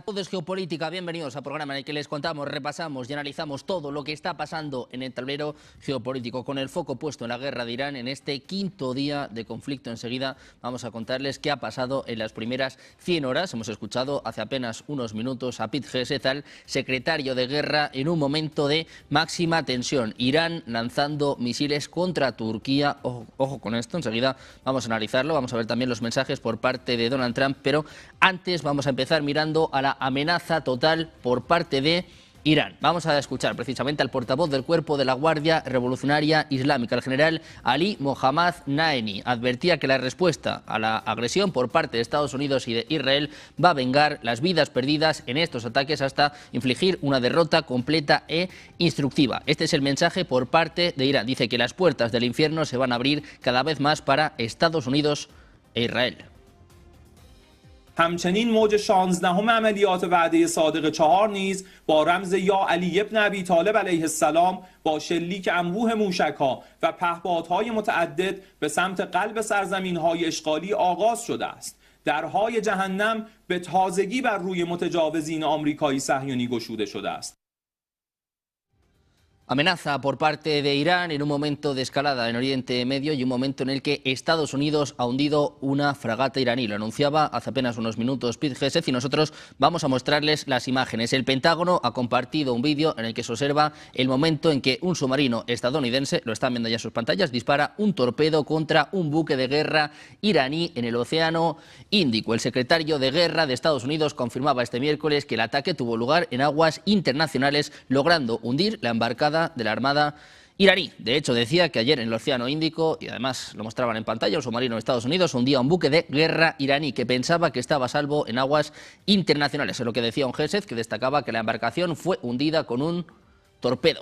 Todo es geopolítica, bienvenidos al programa en el que les contamos, repasamos y analizamos todo lo que está pasando en el tablero geopolítico, con el foco puesto en la guerra de Irán en este quinto día de conflicto. Enseguida vamos a contarles qué ha pasado en las primeras 100 horas. Hemos escuchado hace apenas unos minutos a Pete Hegseth, al secretario de guerra, en un momento de máxima tensión. Irán lanzando misiles contra Turquía. Ojo con esto, enseguida vamos a analizarlo, vamos a ver también los mensajes por parte de Donald Trump, pero antes vamos a empezar mirando a la amenaza total por parte de Irán. Vamos a escuchar precisamente al portavoz del Cuerpo de la Guardia Revolucionaria Islámica, el general Ali Mohammad Naeni. Advertía que la respuesta a la agresión por parte de Estados Unidos y de Israel va a vengar las vidas perdidas en estos ataques hasta infligir una derrota completa e instructiva. Este es el mensaje por parte de Irán. Dice que las puertas del infierno se van a abrir cada vez más para Estados Unidos e Israel. همچنین موج 16 عملیات وعده صادق 4 نیز با رمز یا علی ابن ابی طالب علیه السلام با شلیک انبوه موشک‌ها و پهپادهای متعدد به سمت قلب سرزمین‌های اشغالی آغاز شده است. درهای جهنم به تازگی بر روی متجاوزین آمریکایی صهیونی گشوده شده است. Amenaza por parte de Irán en un momento de escalada en Oriente Medio y un momento en el que Estados Unidos ha hundido una fragata iraní. Lo anunciaba hace apenas unos minutos Pete Hegseth y nosotros vamos a mostrarles las imágenes. El Pentágono ha compartido un vídeo en el que se observa el momento en que un submarino estadounidense, lo están viendo ya en sus pantallas, dispara un torpedo contra un buque de guerra iraní en el Océano Índico. El secretario de Guerra de Estados Unidos confirmaba este miércoles que el ataque tuvo lugar en aguas internacionales, logrando hundir la embarcada de la Armada iraní. De hecho, decía que ayer en el Océano Índico, y además lo mostraban en pantalla, un submarino de Estados Unidos hundía un buque de guerra iraní que pensaba que estaba a salvo en aguas internacionales. Es lo que decía un Hegseth, que destacaba que la embarcación fue hundida con un torpedo.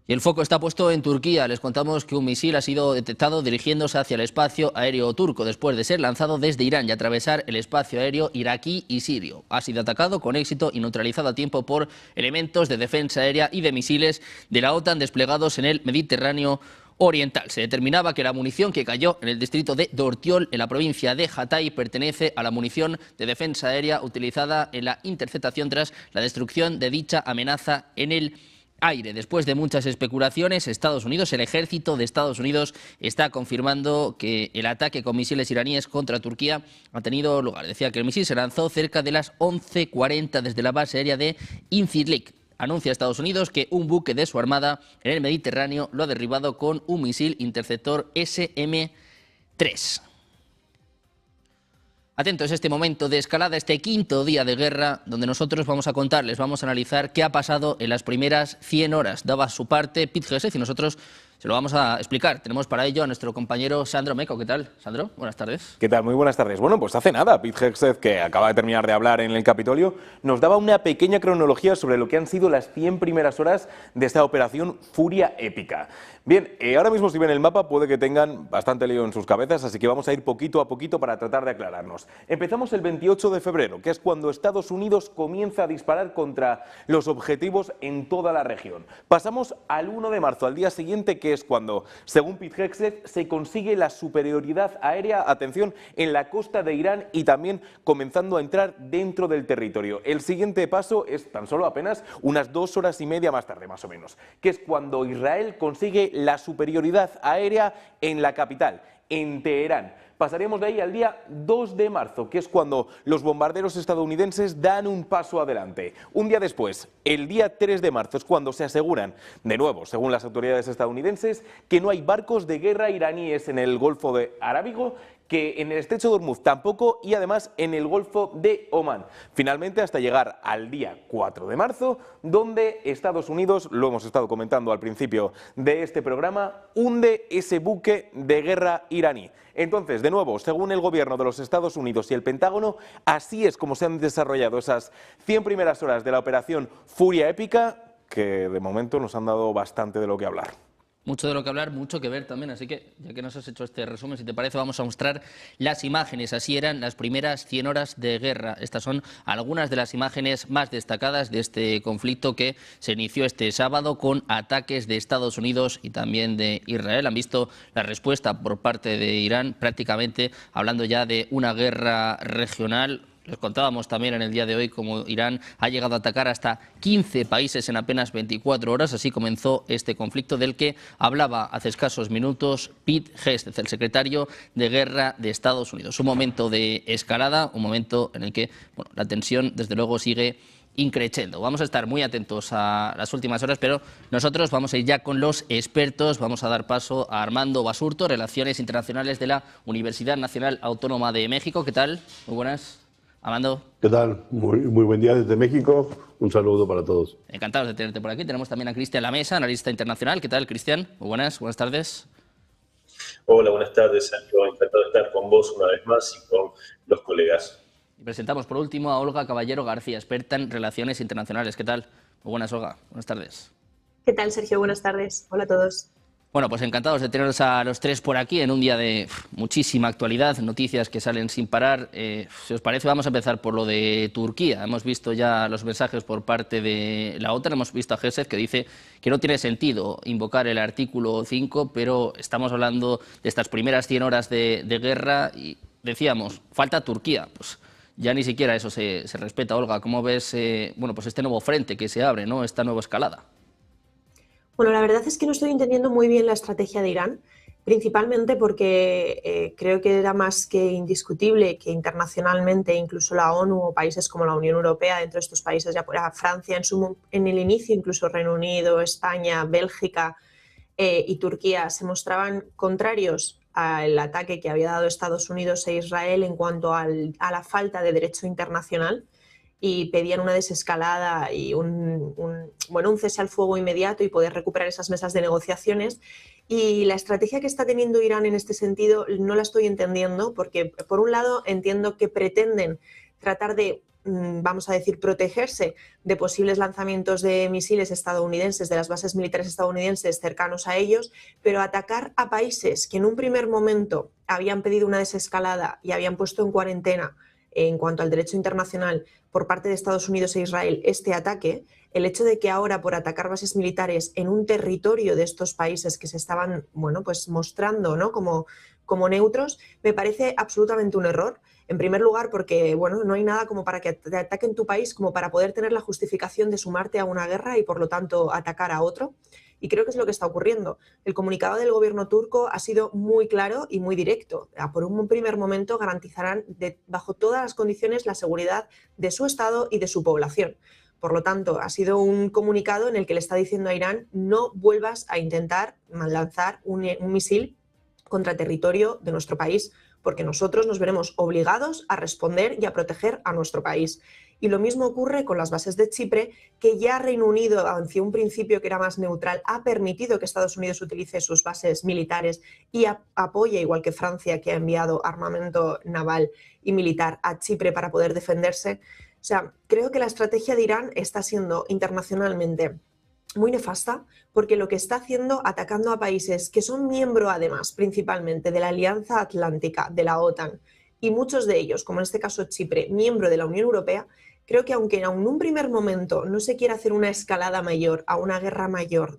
Y el foco está puesto en Turquía. Les contamos que un misil ha sido detectado dirigiéndose hacia el espacio aéreo turco después de ser lanzado desde Irán y atravesar el espacio aéreo iraquí y sirio. Ha sido atacado con éxito y neutralizado a tiempo por elementos de defensa aérea y de misiles de la OTAN desplegados en el Mediterráneo oriental. Se determinaba que la munición que cayó en el distrito de Dortiol, en la provincia de Hatay, pertenece a la munición de defensa aérea utilizada en la interceptación tras la destrucción de dicha amenaza en el aire. Después de muchas especulaciones, Estados Unidos, el ejército de Estados Unidos, está confirmando que el ataque con misiles iraníes contra Turquía ha tenido lugar. Decía que el misil se lanzó cerca de las 11:40 desde la base aérea de Incirlik. Anuncia Estados Unidos que un buque de su armada en el Mediterráneo lo ha derribado con un misil interceptor SM-3. Atentos a este momento de escalada, este quinto día de guerra, donde nosotros vamos a contarles, vamos a analizar qué ha pasado en las primeras 100 horas. Daba su parte Pete Hegseth y nosotros se lo vamos a explicar. Tenemos para ello a nuestro compañero Sandro Meco. ¿Qué tal, Sandro? Buenas tardes. ¿Qué tal? Muy buenas tardes. Bueno, pues hace nada, Pete Hegseth, que acaba de terminar de hablar en el Capitolio, nos daba una pequeña cronología sobre lo que han sido las 100 primeras horas de esta operación Furia Épica. Bien, ahora mismo si ven el mapa puede que tengan bastante lío en sus cabezas, así que vamos a ir poquito a poquito para tratar de aclararnos. Empezamos el 28 de febrero, que es cuando Estados Unidos comienza a disparar contra los objetivos en toda la región. Pasamos al 1 de marzo, al día siguiente, que es cuando, según Pete Hegseth, se consigue la superioridad aérea, atención, en la costa de Irán y también comenzando a entrar dentro del territorio. El siguiente paso es tan solo apenas unas 2 horas y media más tarde, más o menos, que es cuando Israel consigue la superioridad aérea en la capital, en Teherán. Pasaríamos de ahí al día 2 de marzo, que es cuando los bombarderos estadounidenses dan un paso adelante. Un día después, el día 3 de marzo, es cuando se aseguran, de nuevo, según las autoridades estadounidenses, que no hay barcos de guerra iraníes en el Golfo de Arábigo, que en el Estrecho de Hormuz tampoco y además en el Golfo de Omán. Finalmente hasta llegar al día 4 de marzo, donde Estados Unidos, lo hemos estado comentando al principio de este programa, hunde ese buque de guerra iraní. Entonces, de nuevo, según el gobierno de los Estados Unidos y el Pentágono, así es como se han desarrollado esas 100 primeras horas de la operación Furia Épica, que de momento nos han dado bastante de lo que hablar. Mucho de lo que hablar, mucho que ver también, así que ya que nos has hecho este resumen, si te parece vamos a mostrar las imágenes. Así eran las primeras 100 horas de guerra. Estas son algunas de las imágenes más destacadas de este conflicto que se inició este sábado con ataques de Estados Unidos y también de Israel. Han visto la respuesta por parte de Irán, prácticamente hablando ya de una guerra regional. Les contábamos también en el día de hoy cómo Irán ha llegado a atacar hasta 15 países en apenas 24 horas. Así comenzó este conflicto del que hablaba hace escasos minutos Pete Hegseth, el secretario de Guerra de Estados Unidos. Un momento de escalada, un momento en el que la tensión desde luego sigue increciendo. Vamos a estar muy atentos a las últimas horas, pero nosotros vamos a ir ya con los expertos. Vamos a dar paso a Armando Basurto, Relaciones Internacionales de la Universidad Nacional Autónoma de México. ¿Qué tal? Muy buenas. Armando. ¿Qué tal? Muy buen día desde México. Un saludo para todos. Encantados de tenerte por aquí. Tenemos también a Cristian Lamesa, analista internacional. ¿Qué tal, Cristian? Muy buenas tardes. Hola, buenas tardes, Sergio. Encantado de estar con vos una vez más y con los colegas. Y presentamos por último a Olga Caballero García, experta en relaciones internacionales. ¿Qué tal? Muy buenas, Olga. Buenas tardes. ¿Qué tal, Sergio? Buenas tardes. Hola a todos. Bueno, pues encantados de teneros a los tres por aquí en un día de muchísima actualidad, noticias que salen sin parar. Si os parece, vamos a empezar por lo de Turquía. Hemos visto ya los mensajes por parte de la OTAN, hemos visto a Hegseth que dice que no tiene sentido invocar el artículo 5, pero estamos hablando de estas primeras 100 horas de guerra y decíamos, falta Turquía. Pues ya ni siquiera eso se respeta. Olga, ¿cómo ves pues este nuevo frente que se abre, ¿no? Esta nueva escalada? Bueno, la verdad es que no estoy entendiendo muy bien la estrategia de Irán, principalmente porque creo que era más que indiscutible que internacionalmente incluso la ONU o países como la Unión Europea, dentro de estos países, ya fuera Francia en el inicio, incluso Reino Unido, España, Bélgica y Turquía, se mostraban contrarios al ataque que había dado Estados Unidos e Israel en cuanto a la falta de derecho internacional, y pedían una desescalada y un cese al fuego inmediato y poder recuperar esas mesas de negociaciones. Y la estrategia que está teniendo Irán en este sentido no la estoy entendiendo, porque por un lado entiendo que pretenden tratar de, vamos a decir, protegerse de posibles lanzamientos de misiles estadounidenses, de las bases militares estadounidenses cercanos a ellos, pero atacar a países que en un primer momento habían pedido una desescalada y habían puesto en cuarentena en cuanto al derecho internacional por parte de Estados Unidos e Israel este ataque, el hecho de que ahora por atacar bases militares en un territorio de estos países que se estaban mostrando, ¿no?, como neutros, me parece absolutamente un error. En primer lugar, porque no hay nada como para que te ataquen tu país como para poder tener la justificación de sumarte a una guerra y por lo tanto atacar a otro. Y creo que es lo que está ocurriendo. El comunicado del gobierno turco ha sido muy claro y muy directo. Por un primer momento garantizarán bajo todas las condiciones la seguridad de su Estado y de su población. Por lo tanto, ha sido un comunicado en el que le está diciendo a Irán: no vuelvas a intentar lanzar un misil contra territorio de nuestro país, porque nosotros nos veremos obligados a responder y a proteger a nuestro país. Y lo mismo ocurre con las bases de Chipre, que ya Reino Unido, hacia un principio que era más neutral, ha permitido que Estados Unidos utilice sus bases militares y apoya, igual que Francia, que ha enviado armamento naval y militar a Chipre para poder defenderse. O sea, creo que la estrategia de Irán está siendo internacionalmente muy nefasta, porque lo que está haciendo, atacando a países que son miembros, además, principalmente de la Alianza Atlántica, de la OTAN, y muchos de ellos, como en este caso Chipre, miembro de la Unión Europea, creo que aunque en un primer momento no se quiera hacer una escalada mayor, a una guerra mayor,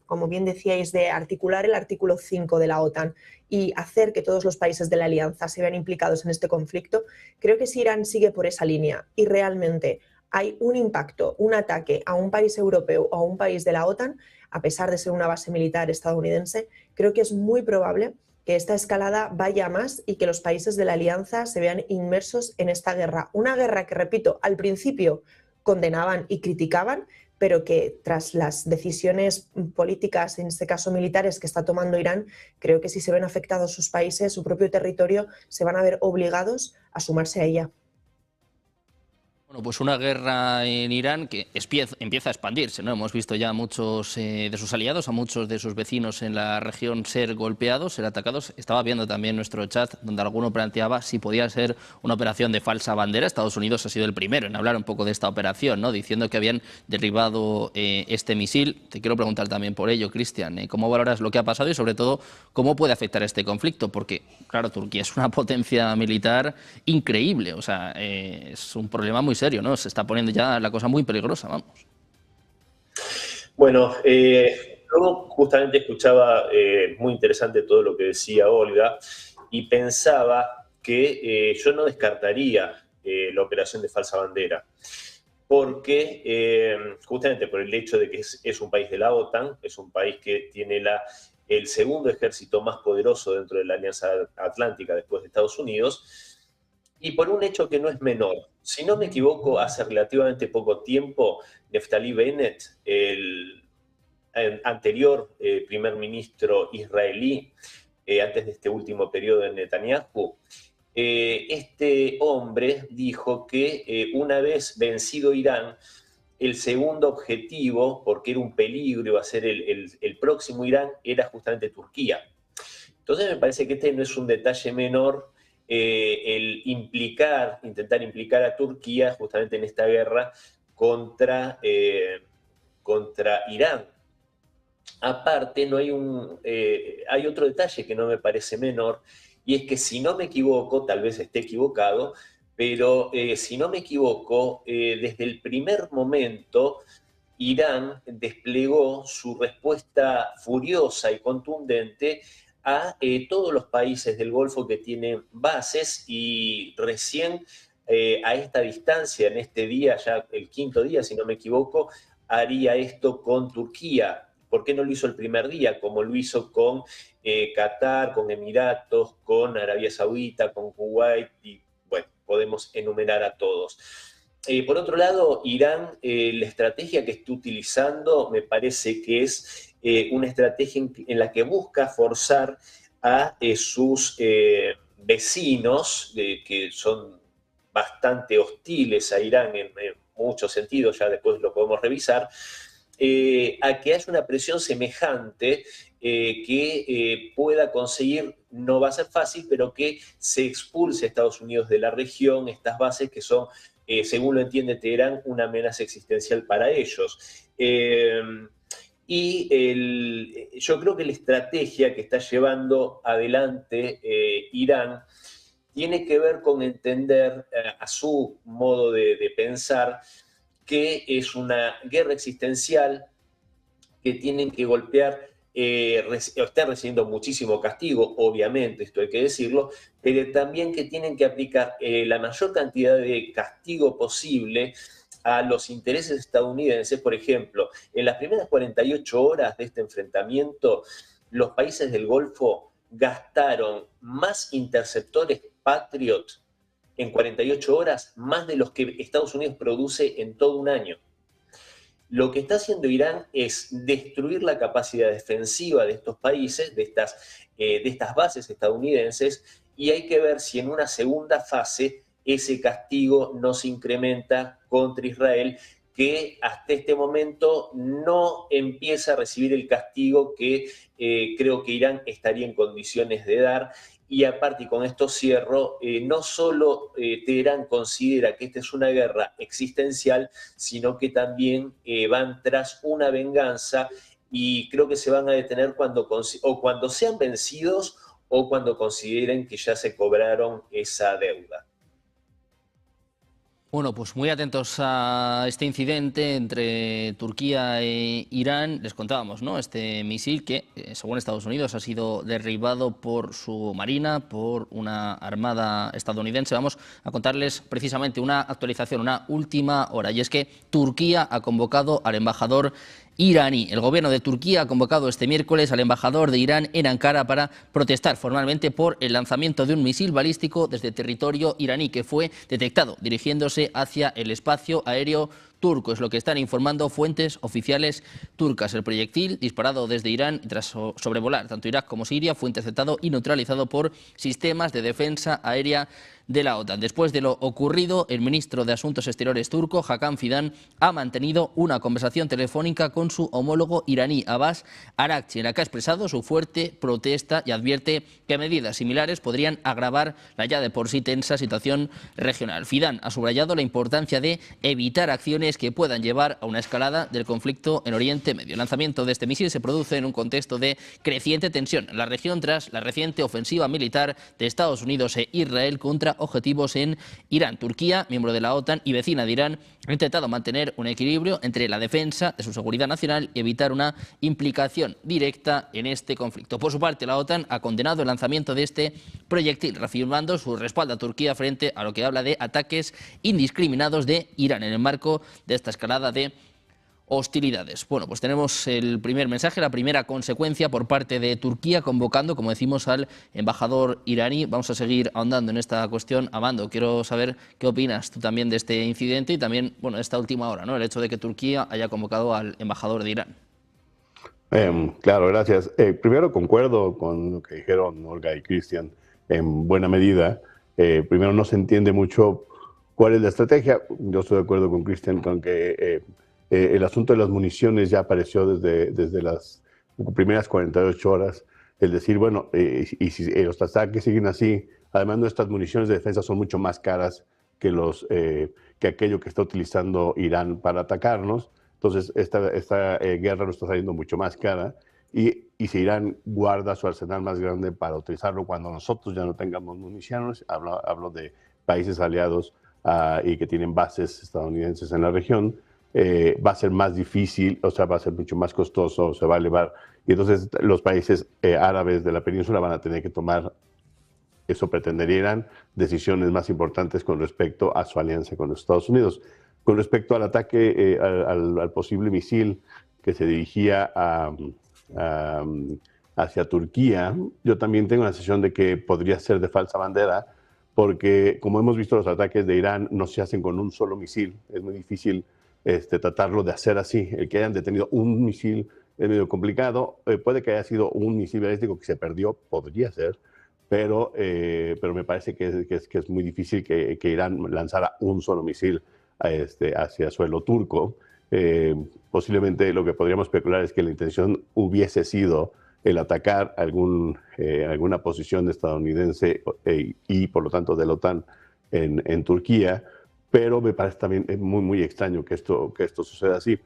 como bien decíais, de articular el artículo 5 de la OTAN y hacer que todos los países de la Alianza se vean implicados en este conflicto, creo que si Irán sigue por esa línea y realmente hay un impacto, un ataque a un país europeo o a un país de la OTAN, a pesar de ser una base militar estadounidense, creo que es muy probable que esta escalada vaya a más y que los países de la Alianza se vean inmersos en esta guerra. Una guerra que, repito, al principio condenaban y criticaban, pero que tras las decisiones políticas, en este caso militares, que está tomando Irán, creo que si se ven afectados sus países, su propio territorio, se van a ver obligados a sumarse a ella. Bueno, pues una guerra en Irán que empieza a expandirse, ¿no? Hemos visto ya a muchos de sus aliados, a muchos de sus vecinos en la región ser golpeados, ser atacados. Estaba viendo también nuestro chat donde alguno planteaba si podía ser una operación de falsa bandera. Estados Unidos ha sido el primero en hablar un poco de esta operación, ¿no?, diciendo que habían derribado este misil. Te quiero preguntar también por ello, Cristian, ¿cómo valoras lo que ha pasado y sobre todo cómo puede afectar este conflicto? Porque, claro, Turquía es una potencia militar increíble, o sea, es un problema muy serio, ¿no? Se está poniendo ya la cosa muy peligrosa, vamos. Bueno, yo justamente escuchaba muy interesante todo lo que decía Olga y pensaba que yo no descartaría la operación de falsa bandera. Porque justamente por el hecho de que es un país de la OTAN, es un país que tiene el segundo ejército más poderoso dentro de la Alianza Atlántica después de Estados Unidos, y por un hecho que no es menor. Si no me equivoco, hace relativamente poco tiempo, Naftali Bennett, el anterior primer ministro israelí, antes de este último periodo de Netanyahu, este hombre dijo que una vez vencido Irán, el segundo objetivo, porque era un peligro, iba a ser el próximo Irán, era justamente Turquía. Entonces me parece que este no es un detalle menor, el intentar implicar a Turquía justamente en esta guerra contra Irán. Aparte, hay otro detalle que no me parece menor, y es que si no me equivoco, tal vez esté equivocado, pero si no me equivoco, desde el primer momento Irán desplegó su respuesta furiosa y contundente a todos los países del Golfo que tienen bases, y recién a esta distancia, en este día, ya el quinto día, si no me equivoco, haría esto con Turquía. ¿Por qué no lo hizo el primer día, como lo hizo con Qatar, con Emiratos, con Arabia Saudita, con Kuwait? Y bueno, podemos enumerar a todos. Por otro lado, Irán, la estrategia que está utilizando me parece que es una estrategia en la que busca forzar a sus vecinos, que son bastante hostiles a Irán en muchos sentidos, ya después lo podemos revisar, a que haya una presión semejante que pueda conseguir, no va a ser fácil, pero que se expulse a Estados Unidos de la región, estas bases que son, según lo entiende Teherán, una amenaza existencial para ellos. Yo creo que la estrategia que está llevando adelante Irán tiene que ver con entender, a su modo de pensar, que es una guerra existencial, que tienen que golpear, están recibiendo muchísimo castigo, obviamente, esto hay que decirlo, pero también que tienen que aplicar la mayor cantidad de castigo posible a los intereses estadounidenses. Por ejemplo, en las primeras 48 horas de este enfrentamiento, los países del Golfo gastaron más interceptores Patriot en 48 horas, más de los que Estados Unidos produce en todo un año. Lo que está haciendo Irán es destruir la capacidad defensiva de estos países, de estas bases estadounidenses, y hay que ver si en una segunda fase ese castigo no se incrementa contra Israel, que hasta este momento no empieza a recibir el castigo que creo que Irán estaría en condiciones de dar. Y aparte, y con esto cierro, no solo Teherán considera que esta es una guerra existencial, sino que también van tras una venganza, y creo que se van a detener cuando sean vencidos o cuando consideren que ya se cobraron esa deuda. Bueno, pues muy atentos a este incidente entre Turquía e Irán. Les contábamos, ¿no?, este misil que, según Estados Unidos, ha sido derribado por su marina, por una armada estadounidense. Vamos a contarles precisamente una actualización, una última hora, y es que Turquía ha convocado al embajador iraní. El gobierno de Turquía ha convocado este miércoles al embajador de Irán en Ankara para protestar formalmente por el lanzamiento de un misil balístico desde territorio iraní que fue detectado dirigiéndose hacia el espacio aéreo turco. Es lo que están informando fuentes oficiales turcas. El proyectil, disparado desde Irán y tras sobrevolar tanto Irak como Siria, fue interceptado y neutralizado por sistemas de defensa aérea de la OTAN. Después de lo ocurrido, el ministro de Asuntos Exteriores turco, Hakan Fidan, ha mantenido una conversación telefónica con su homólogo iraní, Abbas Araghchi, en la que ha expresado su fuerte protesta y advierte que medidas similares podrían agravar la ya de por sí tensa situación regional. Fidan ha subrayado la importancia de evitar acciones que puedan llevar a una escalada del conflicto en Oriente Medio. El lanzamiento de este misil se produce en un contexto de creciente tensión en la región tras la reciente ofensiva militar de Estados Unidos e Israel contra contra objetivos en Irán. Turquía, miembro de la OTAN y vecina de Irán, ha intentado mantener un equilibrio entre la defensa de su seguridad nacional y evitar una implicación directa en este conflicto. Por su parte, la OTAN ha condenado el lanzamiento de este proyectil, reafirmando su respaldo a Turquía frente a lo que habla de ataques indiscriminados de Irán en el marco de esta escalada de hostilidades. Bueno, pues tenemos el primer mensaje, la primera consecuencia por parte de Turquía, convocando, como decimos, al embajador iraní. Vamos a seguir ahondando en esta cuestión. Amando, quiero saber qué opinas tú también de este incidente y también, bueno, esta última hora, ¿no? El hecho de que Turquía haya convocado al embajador de Irán. Claro, gracias. Primero concuerdo con lo que dijeron Olga y Cristian en buena medida. Primero, no se entiende mucho cuál es la estrategia. Yo estoy de acuerdo con Cristian con que el asunto de las municiones ya apareció desde las primeras 48 horas. El decir, bueno, y si los ataques siguen así, además nuestras municiones de defensa son mucho más caras que aquello que está utilizando Irán para atacarnos. Entonces, esta guerra nos está saliendo mucho más cara. Y si Irán guarda su arsenal más grande para utilizarlo cuando nosotros ya no tengamos municiones, hablo de países aliados y que tienen bases estadounidenses en la región, va a ser más difícil, o sea, va a ser mucho más costoso, se va a elevar. Y entonces los países árabes de la península van a tener que tomar, eso pretenderían, decisiones más importantes con respecto a su alianza con los Estados Unidos. Con respecto al ataque, al posible misil que se dirigía hacia Turquía, yo también tengo la sensación de que podría ser de falsa bandera, porque como hemos visto, los ataques de Irán no se hacen con un solo misil. Es muy difícil tratarlo de hacer así. El que hayan detenido un misil es medio complicado. Puede que haya sido un misil balístico que se perdió, podría ser, pero me parece que es muy difícil que Irán lanzara un solo misil hacia suelo turco. Posiblemente lo que podríamos especular es que la intención hubiese sido el atacar alguna posición estadounidense y por lo tanto de la OTAN en Turquía, pero me parece también muy, muy extraño que esto suceda así.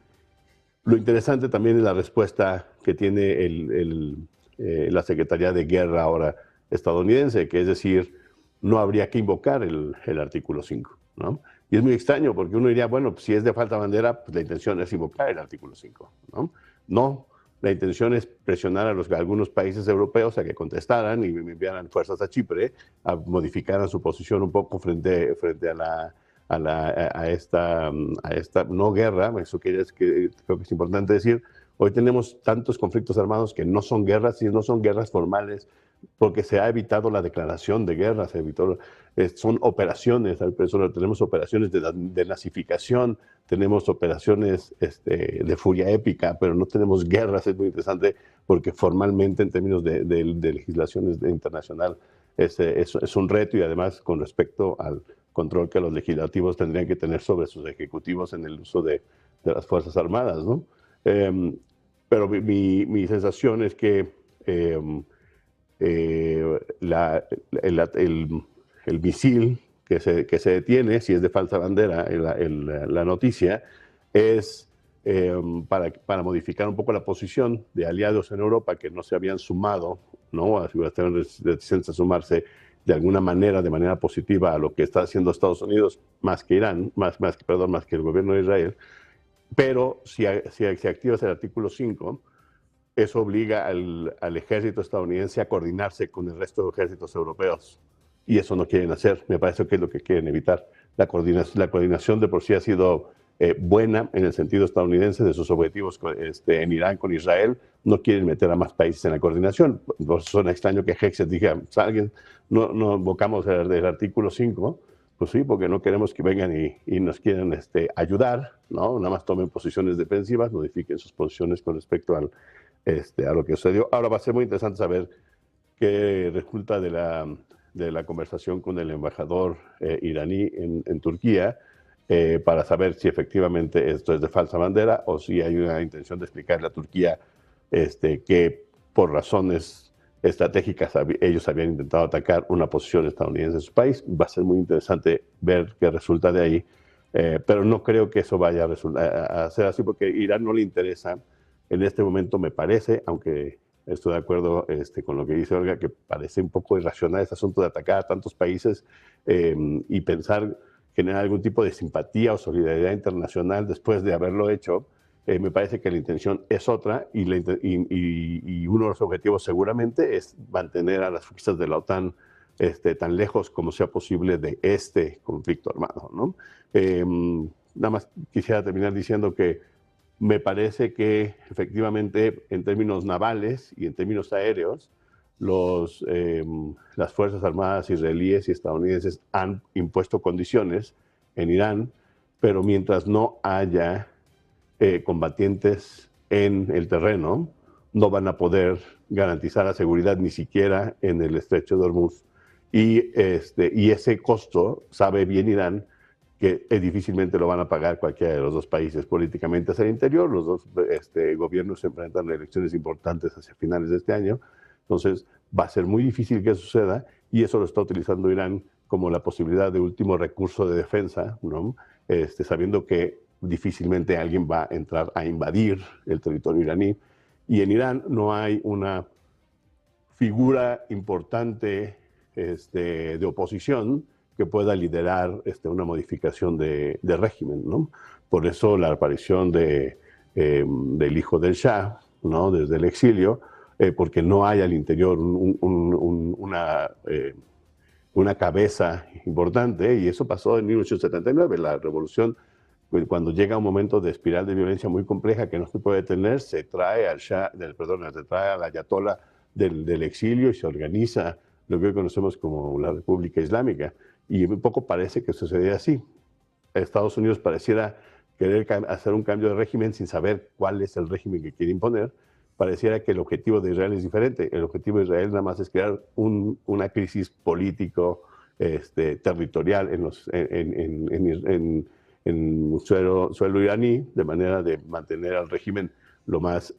Lo interesante también es la respuesta que tiene la Secretaría de Guerra ahora estadounidense, que es decir, no habría que invocar el artículo 5, ¿no? Y es muy extraño porque uno diría, bueno, si es de falta bandera, pues la intención es invocar el artículo 5, ¿no? No, la intención es presionar a algunos países europeos a que contestaran y enviaran fuerzas a Chipre, a modificaran su posición un poco frente a esta no guerra. Eso creo que es importante decir. Hoy tenemos tantos conflictos armados que no son guerras, y no son guerras formales, porque se ha evitado la declaración de guerra, son operaciones, tenemos operaciones de nazificación, tenemos operaciones de furia épica, pero no tenemos guerras. Es muy interesante porque formalmente, en términos de legislación internacional, es un reto, y además con respecto al control que los legislativos tendrían que tener sobre sus ejecutivos en el uso de las Fuerzas Armadas, ¿no? Pero mi sensación es que el misil que se detiene, si es de falsa bandera la noticia, es para modificar un poco la posición de aliados en Europa que no se habían sumado, ¿no? Estaban reticentes a sumarse de alguna manera, de manera positiva, a lo que está haciendo Estados Unidos, más que Irán, más que el gobierno de Israel. Pero si activas el artículo 5, eso obliga al ejército estadounidense a coordinarse con el resto de ejércitos europeos. Y eso no quieren hacer. Me parece que es lo que quieren evitar. La coordinación de por sí ha sido buena en el sentido estadounidense de sus objetivos en Irán con Israel. No quieren meter a más países en la coordinación. Por eso suena extraño que Hexet diga, alguien, no invocamos el artículo 5. Pues sí, porque no queremos que vengan y nos quieran ayudar, ¿no? Nada más tomen posiciones defensivas, modifiquen sus posiciones con respecto a lo que sucedió. Ahora va a ser muy interesante saber qué resulta de la conversación con el embajador iraní en Turquía, para saber si efectivamente esto es de falsa bandera o si hay una intención de explicarle a Turquía que por razones estratégicas ellos habían intentado atacar una posición estadounidense en su país. Va a ser muy interesante ver qué resulta de ahí, pero no creo que eso vaya a ser así, porque a Irán no le interesa en este momento, me parece, aunque Estoy de acuerdo con lo que dice Olga, que parece un poco irracional este asunto de atacar a tantos países y pensar generar algún tipo de simpatía o solidaridad internacional después de haberlo hecho. Me parece que la intención es otra y uno de los objetivos seguramente es mantener a las fuerzas de la OTAN tan lejos como sea posible de este conflicto armado, ¿no? Nada más quisiera terminar diciendo que me parece que efectivamente en términos navales y en términos aéreos, las Fuerzas Armadas israelíes y estadounidenses han impuesto condiciones en Irán, pero mientras no haya combatientes en el terreno, no van a poder garantizar la seguridad ni siquiera en el estrecho de Hormuz. Y ese costo, sabe bien Irán, que difícilmente lo van a pagar cualquiera de los dos países políticamente hacia el interior. Los dos gobiernos se enfrentan a elecciones importantes hacia finales de este año. Entonces, va a ser muy difícil que suceda y eso lo está utilizando Irán como la posibilidad de último recurso de defensa, ¿no? Sabiendo que difícilmente alguien va a entrar a invadir el territorio iraní. Y en Irán no hay una figura importante de oposición que pueda liderar una modificación de régimen, ¿no? Por eso la aparición del hijo del Shah, ¿no? Desde el exilio, porque no hay al interior una cabeza importante, y eso pasó en 1879, la revolución. Cuando llega un momento de espiral de violencia muy compleja que no se puede detener, se trae al Shah, se trae al ayatollah del exilio y se organiza lo que hoy conocemos como la República Islámica. Y un poco parece que sucedía así. Estados Unidos pareciera querer hacer un cambio de régimen sin saber cuál es el régimen que quiere imponer. Pareciera que el objetivo de Israel es diferente. El objetivo de Israel nada más es crear una crisis político, territorial en suelo iraní, de manera de mantener al régimen lo más,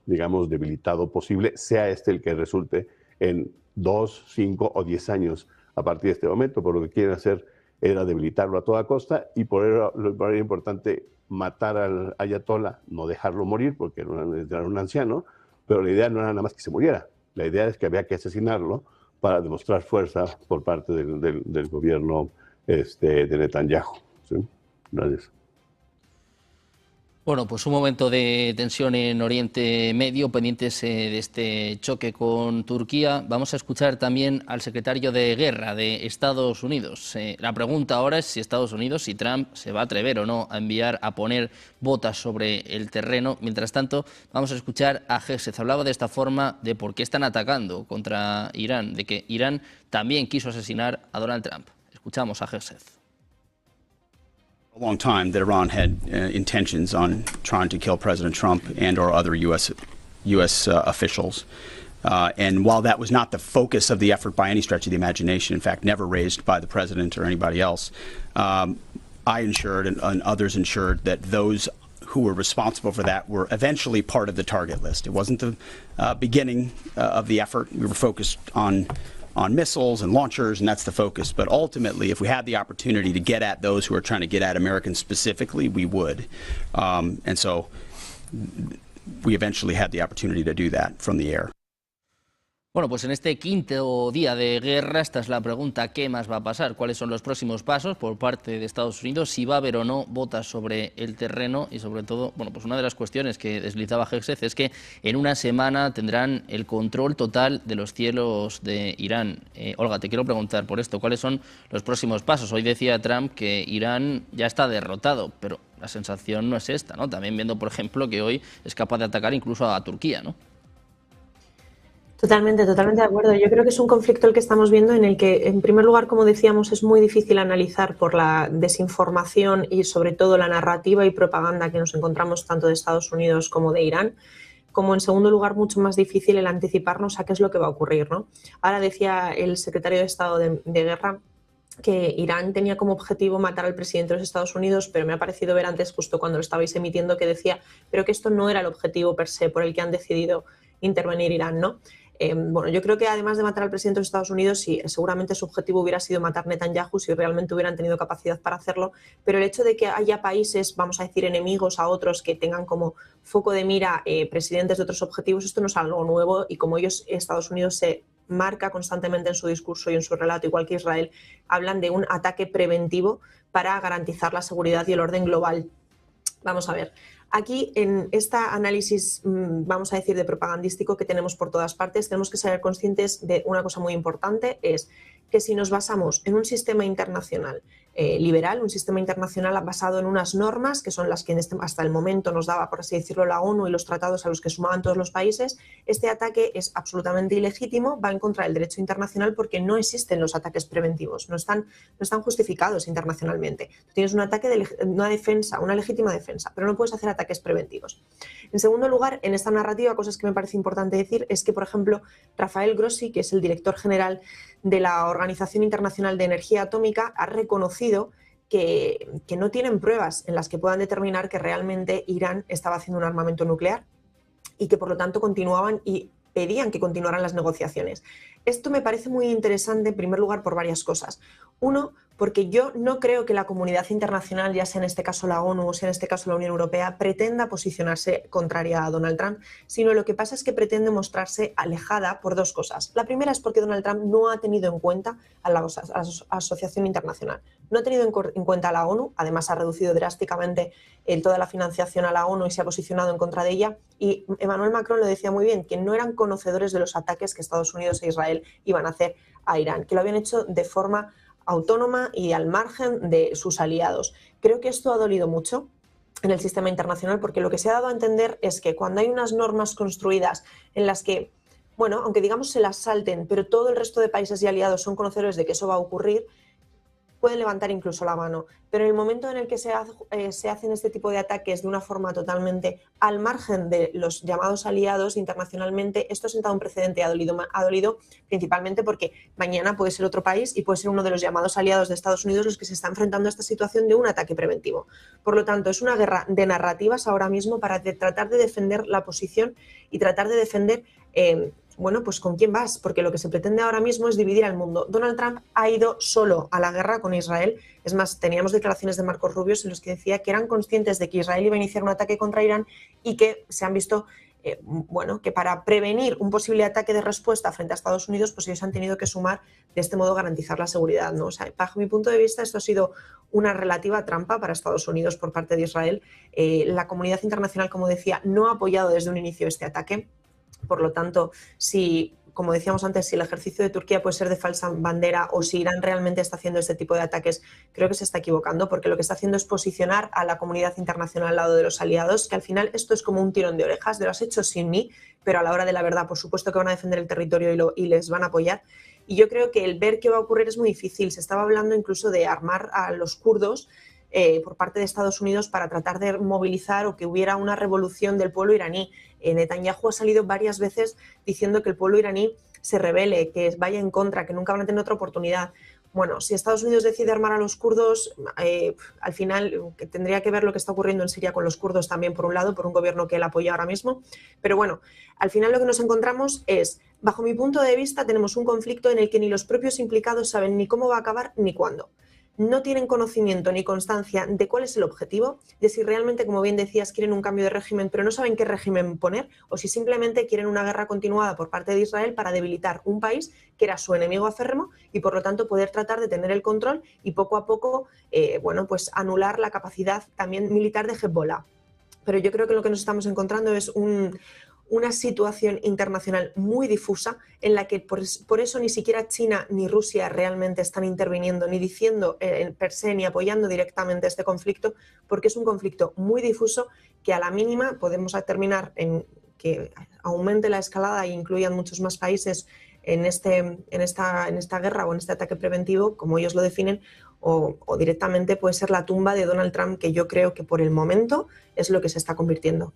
digamos, debilitado posible, sea el que resulte en 2, 5 o 10 años a partir de este momento. Por lo que quieren hacer era debilitarlo a toda costa, y por eso era importante matar al ayatollah, no dejarlo morir porque era un anciano, pero la idea no era nada más que se muriera. La idea es que había que asesinarlo para demostrar fuerza por parte del gobierno de Netanyahu. ¿Sí? Gracias. Bueno, pues un momento de tensión en Oriente Medio, pendientes de este choque con Turquía. Vamos a escuchar también al secretario de Guerra de Estados Unidos. La pregunta ahora es si Estados Unidos, si Trump se va a atrever o no a poner botas sobre el terreno. Mientras tanto, vamos a escuchar a Hegseth. Hablaba de esta forma de por qué están atacando contra Irán, de que Irán también quiso asesinar a Donald Trump. Escuchamos a Hegseth. A long time that Iran had intentions on trying to kill President Trump and or other U.S. Officials. And while that was not the focus of the effort by any stretch of the imagination, in fact, never raised by the president or anybody else, I ensured and others ensured that those who were responsible for that were eventually part of the target list. It wasn't the beginning of the effort. We were focused on missiles and launchers, and that's the focus. But ultimately, if we had the opportunity to get at those who are trying to get at Americans specifically, we would. And so we eventually had the opportunity to do that from the air. Bueno, pues en este quinto día de guerra, esta es la pregunta: ¿qué más va a pasar? ¿Cuáles son los próximos pasos por parte de Estados Unidos? Si va a haber o no botas sobre el terreno, y sobre todo, bueno, pues una de las cuestiones que deslizaba Hegseth es que en una semana tendrán el control total de los cielos de Irán. Olga, te quiero preguntar por esto: ¿cuáles son los próximos pasos? Hoy decía Trump que Irán ya está derrotado, pero la sensación no es esta, ¿no? También viendo, por ejemplo, que hoy es capaz de atacar incluso a Turquía, ¿no? Totalmente de acuerdo. Yo creo que es un conflicto el que estamos viendo en el que, en primer lugar, como decíamos, es muy difícil analizar por la desinformación y sobre todo la narrativa y propaganda que nos encontramos tanto de Estados Unidos como de Irán. Como en segundo lugar, mucho más difícil el anticiparnos a qué es lo que va a ocurrir, ¿no? Ahora decía el secretario de Estado de Guerra que Irán tenía como objetivo matar al presidente de los Estados Unidos, pero me ha parecido ver antes, justo cuando lo estabais emitiendo, que decía pero que esto no era el objetivo per se por el que han decidido intervenir Irán, ¿no? Bueno, yo creo que además de matar al presidente de los Estados Unidos, sí, seguramente su objetivo hubiera sido matar a Netanyahu si realmente hubieran tenido capacidad para hacerlo, pero el hecho de que haya países, vamos a decir, enemigos a otros que tengan como foco de mira presidentes de otros objetivos, esto no es algo nuevo, y como Estados Unidos se marca constantemente en su discurso y en su relato, igual que Israel, hablan de un ataque preventivo para garantizar la seguridad y el orden global. Vamos a ver. Aquí, en este análisis, vamos a decir, de propagandístico que tenemos por todas partes, tenemos que ser conscientes de una cosa muy importante, es que si nos basamos en un sistema internacional liberal, un sistema internacional basado en unas normas, que son las que hasta el momento nos daba, por así decirlo, la ONU y los tratados a los que sumaban todos los países, este ataque es absolutamente ilegítimo, va en contra del derecho internacional porque no existen los ataques preventivos, no están justificados internacionalmente. Tú tienes un ataque de una defensa, una legítima defensa, pero no puedes hacer ataques preventivos. En segundo lugar, en esta narrativa, cosas que me parece importante decir es que, por ejemplo, Rafael Grossi, que es el director general de la Organización Internacional de Energía Atómica, ha reconocido que no tienen pruebas en las que puedan determinar que realmente Irán estaba haciendo un armamento nuclear y que por lo tanto continuaban y pedían que continuaran las negociaciones. Esto me parece muy interesante, en primer lugar, por varias cosas. Uno, porque yo no creo que la comunidad internacional, ya sea en este caso la ONU o sea en este caso la Unión Europea, pretenda posicionarse contraria a Donald Trump, sino lo que pasa es que pretende mostrarse alejada por dos cosas. La primera es porque Donald Trump no ha tenido en cuenta a la Asociación Internacional, no ha tenido en cuenta a la ONU, además ha reducido drásticamente toda la financiación a la ONU y se ha posicionado en contra de ella, y Emmanuel Macron lo decía muy bien, que no eran conocedores de los ataques que Estados Unidos e Israel iban a hacer a Irán, que lo habían hecho de forma autónoma y al margen de sus aliados. Creo que esto ha dolido mucho en el sistema internacional porque lo que se ha dado a entender es que cuando hay unas normas construidas en las que, bueno, aunque digamos se las salten, pero todo el resto de países y aliados son conocedores de que eso va a ocurrir, pueden levantar incluso la mano. Pero en el momento en el que se hacen este tipo de ataques de una forma totalmente al margen de los llamados aliados internacionalmente, esto ha sentado un precedente y ha dolido principalmente porque mañana puede ser otro país y puede ser uno de los llamados aliados de Estados Unidos los que se está enfrentando a esta situación de un ataque preventivo. Por lo tanto, es una guerra de narrativas ahora mismo para tratar de defender la posición y tratar de defender bueno, pues ¿con quién vas? Porque lo que se pretende ahora mismo es dividir al mundo. Donald Trump ha ido solo a la guerra con Israel. Es más, teníamos declaraciones de Marcos Rubio en los que decía que eran conscientes de que Israel iba a iniciar un ataque contra Irán y que se han visto, bueno, que para prevenir un posible ataque de respuesta frente a Estados Unidos, pues ellos han tenido que sumar de este modo garantizar la seguridad, ¿no? O sea, bajo mi punto de vista, esto ha sido una relativa trampa para Estados Unidos por parte de Israel. La comunidad internacional, como decía, no ha apoyado desde un inicio este ataque. Por lo tanto, si, como decíamos antes, si el ejercicio de Turquía puede ser de falsa bandera o si Irán realmente está haciendo este tipo de ataques, creo que se está equivocando porque lo que está haciendo es posicionar a la comunidad internacional al lado de los aliados, que al final esto es como un tirón de orejas, de lo has hecho sin mí, pero a la hora de la verdad, por supuesto que van a defender el territorio y les van a apoyar. Y yo creo que el ver qué va a ocurrir es muy difícil. Se estaba hablando incluso de armar a los kurdos por parte de Estados Unidos para tratar de movilizar o que hubiera una revolución del pueblo iraní. Netanyahu ha salido varias veces diciendo que el pueblo iraní se rebele, que vaya en contra, que nunca van a tener otra oportunidad. Bueno, si Estados Unidos decide armar a los kurdos, al final tendría que ver lo que está ocurriendo en Siria con los kurdos también, por un lado, por un gobierno que él apoya ahora mismo. Pero bueno, al final lo que nos encontramos es, bajo mi punto de vista, tenemos un conflicto en el que ni los propios implicados saben ni cómo va a acabar ni cuándo. No tienen conocimiento ni constancia de cuál es el objetivo, de si realmente, como bien decías, quieren un cambio de régimen, pero no saben qué régimen poner, o si simplemente quieren una guerra continuada por parte de Israel para debilitar un país que era su enemigo acérrimo y, por lo tanto, poder tratar de tener el control y poco a poco, bueno, pues anular la capacidad también militar de Hezbollah. Pero yo creo que lo que nos estamos encontrando es una situación internacional muy difusa en la que por eso ni siquiera China ni Rusia realmente están interviniendo, ni diciendo per se, ni apoyando directamente este conflicto, porque es un conflicto muy difuso que a la mínima podemos terminar en que aumente la escalada e incluyan muchos más países en esta guerra o en este ataque preventivo, como ellos lo definen, o directamente puede ser la tumba de Donald Trump, que yo creo que por el momento es lo que se está convirtiendo.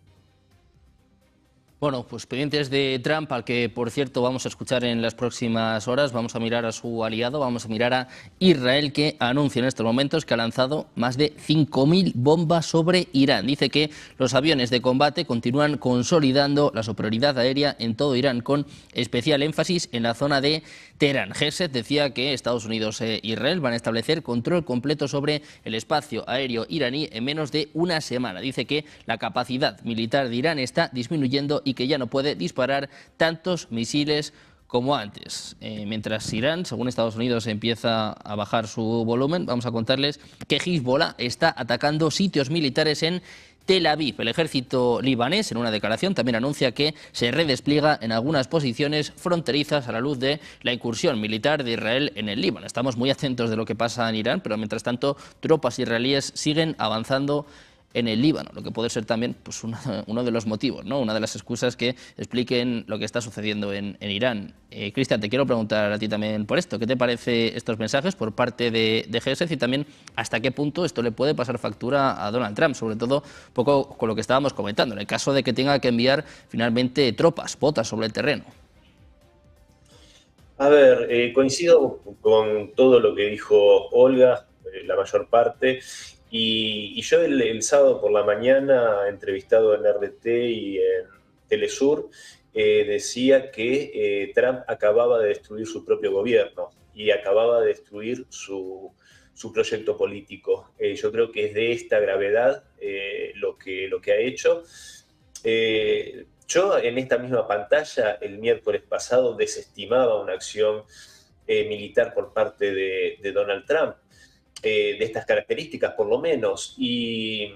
Bueno, pues pendientes de Trump, al que, por cierto, vamos a escuchar en las próximas horas. Vamos a mirar a su aliado, vamos a mirar a Israel, que anuncia en estos momentos que ha lanzado más de 5.000 bombas sobre Irán. Dice que los aviones de combate continúan consolidando la superioridad aérea en todo Irán, con especial énfasis en la zona de Teherán. Gesed decía que Estados Unidos e Israel van a establecer control completo sobre el espacio aéreo iraní en menos de una semana. Dice que la capacidad militar de Irán está disminuyendo y que ya no puede disparar tantos misiles como antes. Mientras Irán, según Estados Unidos, empieza a bajar su volumen, vamos a contarles que Hezbollah está atacando sitios militares en Tel Aviv. El ejército libanés, en una declaración, también anuncia que se redespliega en algunas posiciones fronterizas a la luz de la incursión militar de Israel en el Líbano. Estamos muy atentos de lo que pasa en Irán, pero mientras tanto, tropas israelíes siguen avanzando en el Líbano, lo que puede ser también pues, uno de los motivos, ¿no? Una de las excusas que expliquen lo que está sucediendo en Irán. Cristian, te quiero preguntar a ti también por esto. ¿Qué te parece estos mensajes por parte de Gesed y también hasta qué punto esto le puede pasar factura a Donald Trump? Sobre todo un poco con lo que estábamos comentando, en el caso de que tenga que enviar finalmente tropas, botas sobre el terreno. A ver, coincido con todo lo que dijo Olga, la mayor parte. Y yo el sábado por la mañana, entrevistado en RT y en Telesur, decía que Trump acababa de destruir su propio gobierno y acababa de destruir su proyecto político. Yo creo que es de esta gravedad lo que ha hecho. Yo en esta misma pantalla el miércoles pasado desestimaba una acción militar por parte de Donald Trump. De estas características por lo menos, y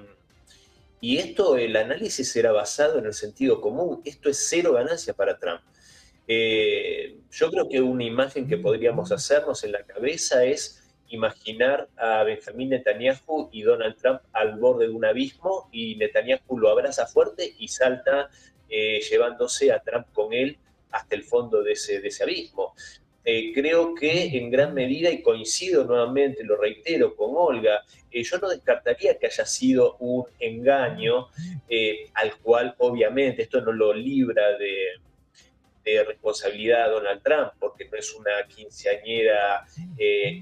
esto, el análisis era basado en el sentido común. Esto es cero ganancia para Trump. Yo creo que una imagen que podríamos hacernos en la cabeza es imaginar a Benjamín Netanyahu y Donald Trump al borde de un abismo, y Netanyahu lo abraza fuerte y salta llevándose a Trump con él hasta el fondo de ese abismo. Creo que en gran medida, y coincido nuevamente, lo reitero con Olga, yo no descartaría que haya sido un engaño al cual obviamente esto no lo libra de responsabilidad a Donald Trump, porque no es una quinceañera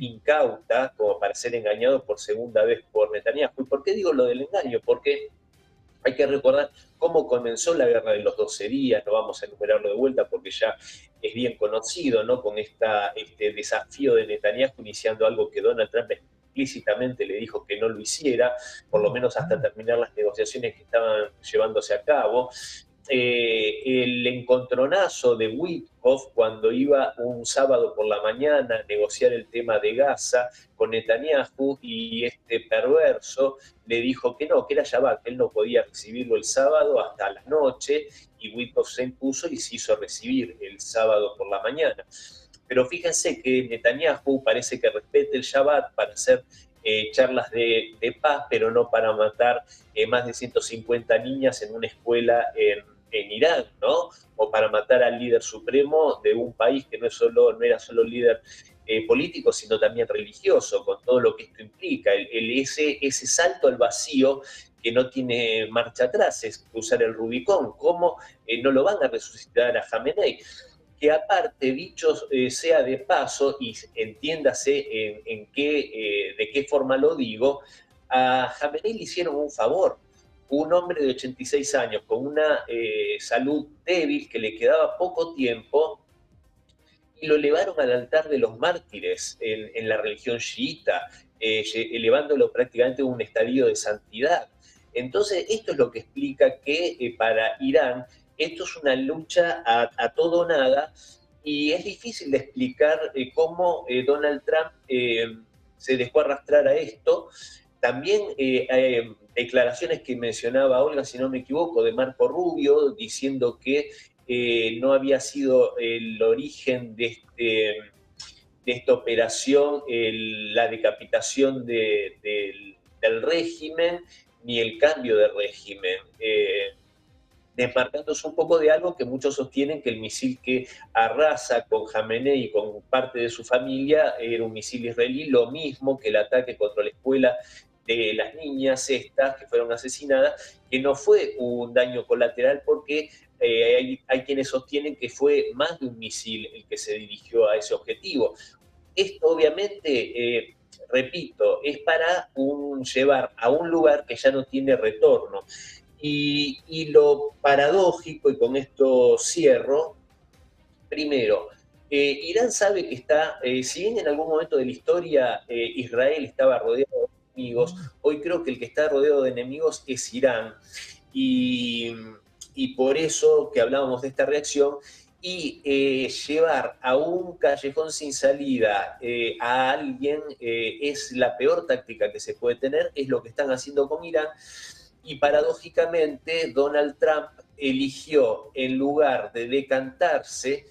incauta como para ser engañado por segunda vez por Netanyahu. ¿Y por qué digo lo del engaño? Porque hay que recordar cómo comenzó la guerra de los 12 días, no vamos a enumerarlo de vuelta porque ya es bien conocido, ¿no? Con este desafío de Netanyahu iniciando algo que Donald Trump explícitamente le dijo que no lo hiciera, por lo menos hasta terminar las negociaciones que estaban llevándose a cabo. El encontronazo de Witkoff cuando iba un sábado por la mañana a negociar el tema de Gaza con Netanyahu, y este perverso le dijo que no, que era Shabbat, que él no podía recibirlo el sábado hasta la noche, y Witkoff se impuso y se hizo recibir el sábado por la mañana. Pero fíjense que Netanyahu parece que respete el Shabbat para hacer charlas de paz, pero no para matar más de 150 niñas en una escuela en Irán, ¿no? O para matar al líder supremo de un país que no era solo líder político, sino también religioso, con todo lo que esto implica. Ese salto al vacío que no tiene marcha atrás, es cruzar el Rubicón. ¿Cómo no lo van a resucitar a Jamenei? Que aparte, dicho sea de paso, y entiéndase de qué forma lo digo, a Jamenei le hicieron un favor. Un hombre de 86 años con una salud débil, que le quedaba poco tiempo, y lo elevaron al altar de los mártires en la religión chiita, elevándolo prácticamente a un estadio de santidad. Entonces, esto es lo que explica que para Irán esto es una lucha a todo o nada, y es difícil de explicar cómo Donald Trump se dejó arrastrar a esto. También declaraciones que mencionaba Olga, si no me equivoco, de Marco Rubio, diciendo que no había sido el origen de esta operación la decapitación del régimen, ni el cambio de régimen, desmarcándose un poco de algo que muchos sostienen, que el misil que arrasa con Jamenei y con parte de su familia era un misil israelí, lo mismo que el ataque contra la escuela de las niñas estas que fueron asesinadas, que no fue un daño colateral porque hay quienes sostienen que fue más de un misil el que se dirigió a ese objetivo. Esto obviamente, repito, es para llevar a un lugar que ya no tiene retorno. Y lo paradójico, y con esto cierro, primero, Irán sabe que está, si bien en algún momento de la historia Israel estaba rodeado de enemigos, hoy creo que el que está rodeado de enemigos es Irán. Y por eso que hablábamos de esta reacción, y llevar a un callejón sin salida a alguien es la peor táctica que se puede tener, es lo que están haciendo con Irán. Y paradójicamente Donald Trump eligió, en lugar de decantarse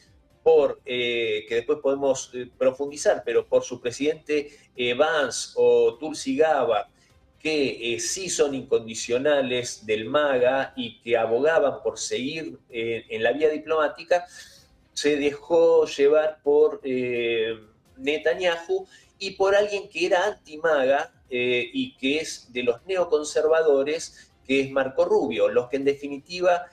por, que después podemos profundizar, pero por su presidente Vance o Tulsi Gabbard, que sí son incondicionales del MAGA y que abogaban por seguir en la vía diplomática, se dejó llevar por Netanyahu y por alguien que era anti-MAGA y que es de los neoconservadores, que es Marco Rubio, los que en definitiva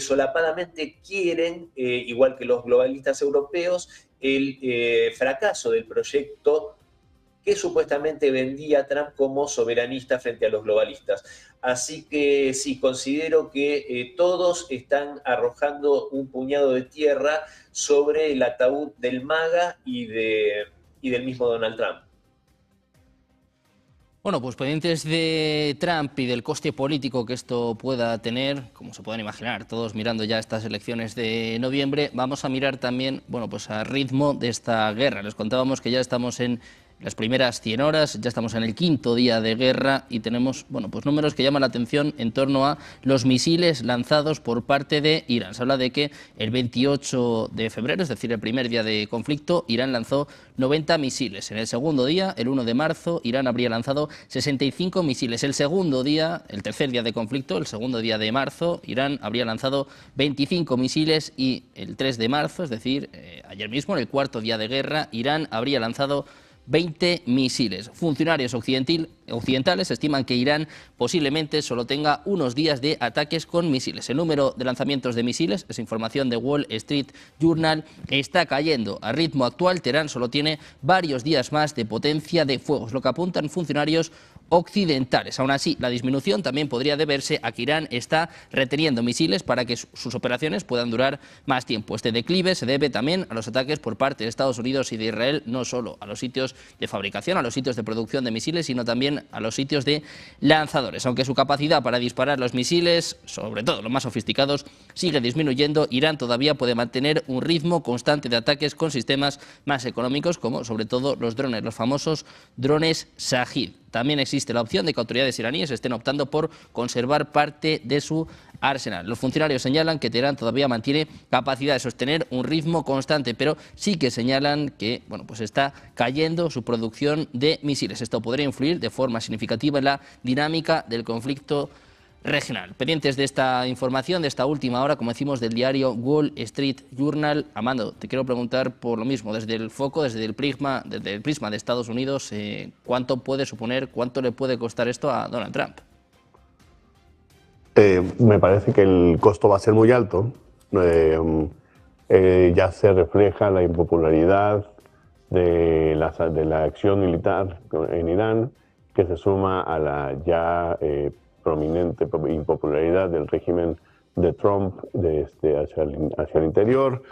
solapadamente quieren, igual que los globalistas europeos, el fracaso del proyecto que supuestamente vendía a Trump como soberanista frente a los globalistas. Así que sí, considero que todos están arrojando un puñado de tierra sobre el ataúd del MAGA y del mismo Donald Trump. Bueno, pues pendientes de Trump y del coste político que esto pueda tener, como se pueden imaginar, todos mirando ya estas elecciones de noviembre, vamos a mirar también, bueno, pues al ritmo de esta guerra. Les contábamos que ya estamos en las primeras 100 horas, ya estamos en el 5º día de guerra y tenemos, bueno, pues números que llaman la atención en torno a los misiles lanzados por parte de Irán. Se habla de que el 28 de febrero, es decir, el primer día de conflicto, Irán lanzó 90 misiles. En el segundo día, el 1 de marzo, Irán habría lanzado 65 misiles. El segundo día, el tercer día de conflicto, el segundo día de marzo, Irán habría lanzado 25 misiles y el 3 de marzo, es decir, ayer mismo, en el 4º día de guerra, Irán habría lanzado 20 misiles. Funcionarios occidentales estiman que Irán posiblemente solo tenga unos días de ataques con misiles. El número de lanzamientos de misiles, es información de Wall Street Journal, está cayendo. A ritmo actual, Teherán solo tiene varios días más de potencia de fuegos, lo que apuntan funcionarios occidentales. Aún así, la disminución también podría deberse a que Irán está reteniendo misiles para que sus operaciones puedan durar más tiempo. Este declive se debe también a los ataques por parte de Estados Unidos y de Israel, no solo a los sitios de fabricación, a los sitios de producción de misiles, sino también a los sitios de lanzadores. Aunque su capacidad para disparar los misiles, sobre todo los más sofisticados, sigue disminuyendo, Irán todavía puede mantener un ritmo constante de ataques con sistemas más económicos, como sobre todo los drones, los famosos drones Shahid. También existe la opción de que autoridades iraníes estén optando por conservar parte de su arsenal. Los funcionarios señalan que Teherán todavía mantiene capacidad de sostener un ritmo constante, pero sí que señalan que, bueno, pues está cayendo su producción de misiles. Esto podría influir de forma significativa en la dinámica del conflicto regional. Pendientes de esta información, de esta última hora, como decimos, del diario Wall Street Journal. Amando, te quiero preguntar por lo mismo, desde el foco, desde el prisma de Estados Unidos, ¿cuánto puede suponer, cuánto le puede costar esto a Donald Trump? Me parece que el costo va a ser muy alto. Ya se refleja la impopularidad de la acción militar en Irán, que se suma a la ya prominente impopularidad del régimen de Trump hacia el interior.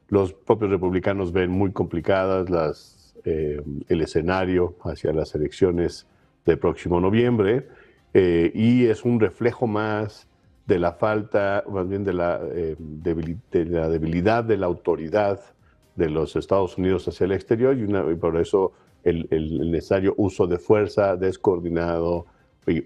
Los propios republicanos ven muy complicadas el escenario hacia las elecciones del próximo noviembre y es un reflejo más de la falta, más bien de la debilidad de la autoridad de los Estados Unidos hacia el exterior y por eso el necesario uso de fuerza descoordinado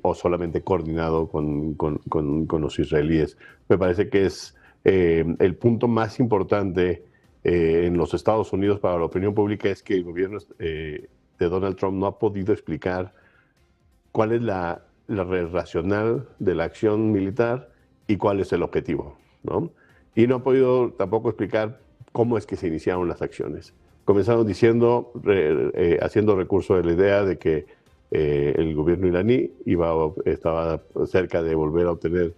o solamente coordinado con los israelíes. Me parece que es el punto más importante en los Estados Unidos para la opinión pública es que el gobierno de Donald Trump no ha podido explicar cuál es la racional de la acción militar y cuál es el objetivo, ¿no? Y no ha podido tampoco explicar cómo es que se iniciaron las acciones. Comenzaron diciendo, haciendo recurso de la idea de que el gobierno iraní estaba cerca de volver a obtener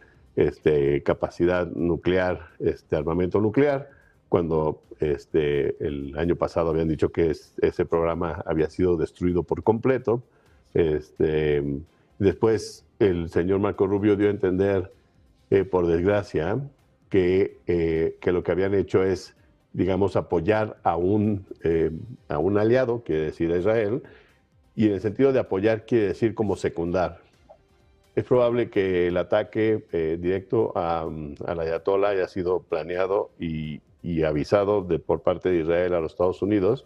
capacidad nuclear, armamento nuclear, cuando el año pasado habían dicho que ese programa había sido destruido por completo. Después el señor Marco Rubio dio a entender, por desgracia, que lo que habían hecho es, digamos, apoyar a un aliado, quiere decir a Israel, y en el sentido de apoyar quiere decir como secundar. Es probable que el ataque directo al Ayatollah haya sido planeado y avisado por parte de Israel a los Estados Unidos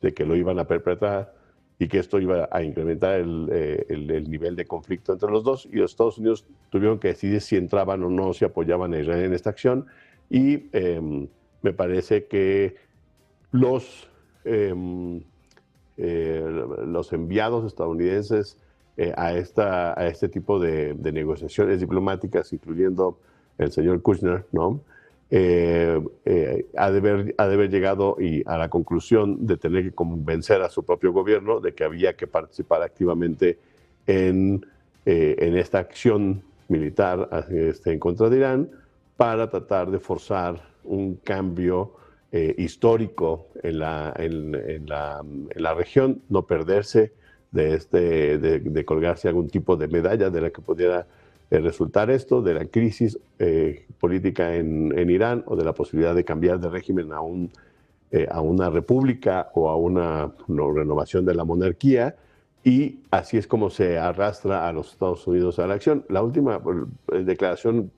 de que lo iban a perpetrar y que esto iba a incrementar el nivel de conflicto entre los dos, y los Estados Unidos tuvieron que decidir si entraban o no, si apoyaban a Israel en esta acción, y me parece que los enviados estadounidenses a este tipo de negociaciones diplomáticas, incluyendo el señor Kushner, ¿no? Ha de haber llegado a la conclusión de tener que convencer a su propio gobierno de que había que participar activamente en esta acción militar en contra de Irán para tratar de forzar un cambio histórico en la región, no perderse de colgarse algún tipo de medalla de la que pudiera resultar esto, de la crisis política en Irán, o de la posibilidad de cambiar de régimen a una república o a una renovación de la monarquía, y así es como se arrastra a los Estados Unidos a la acción. La última declaración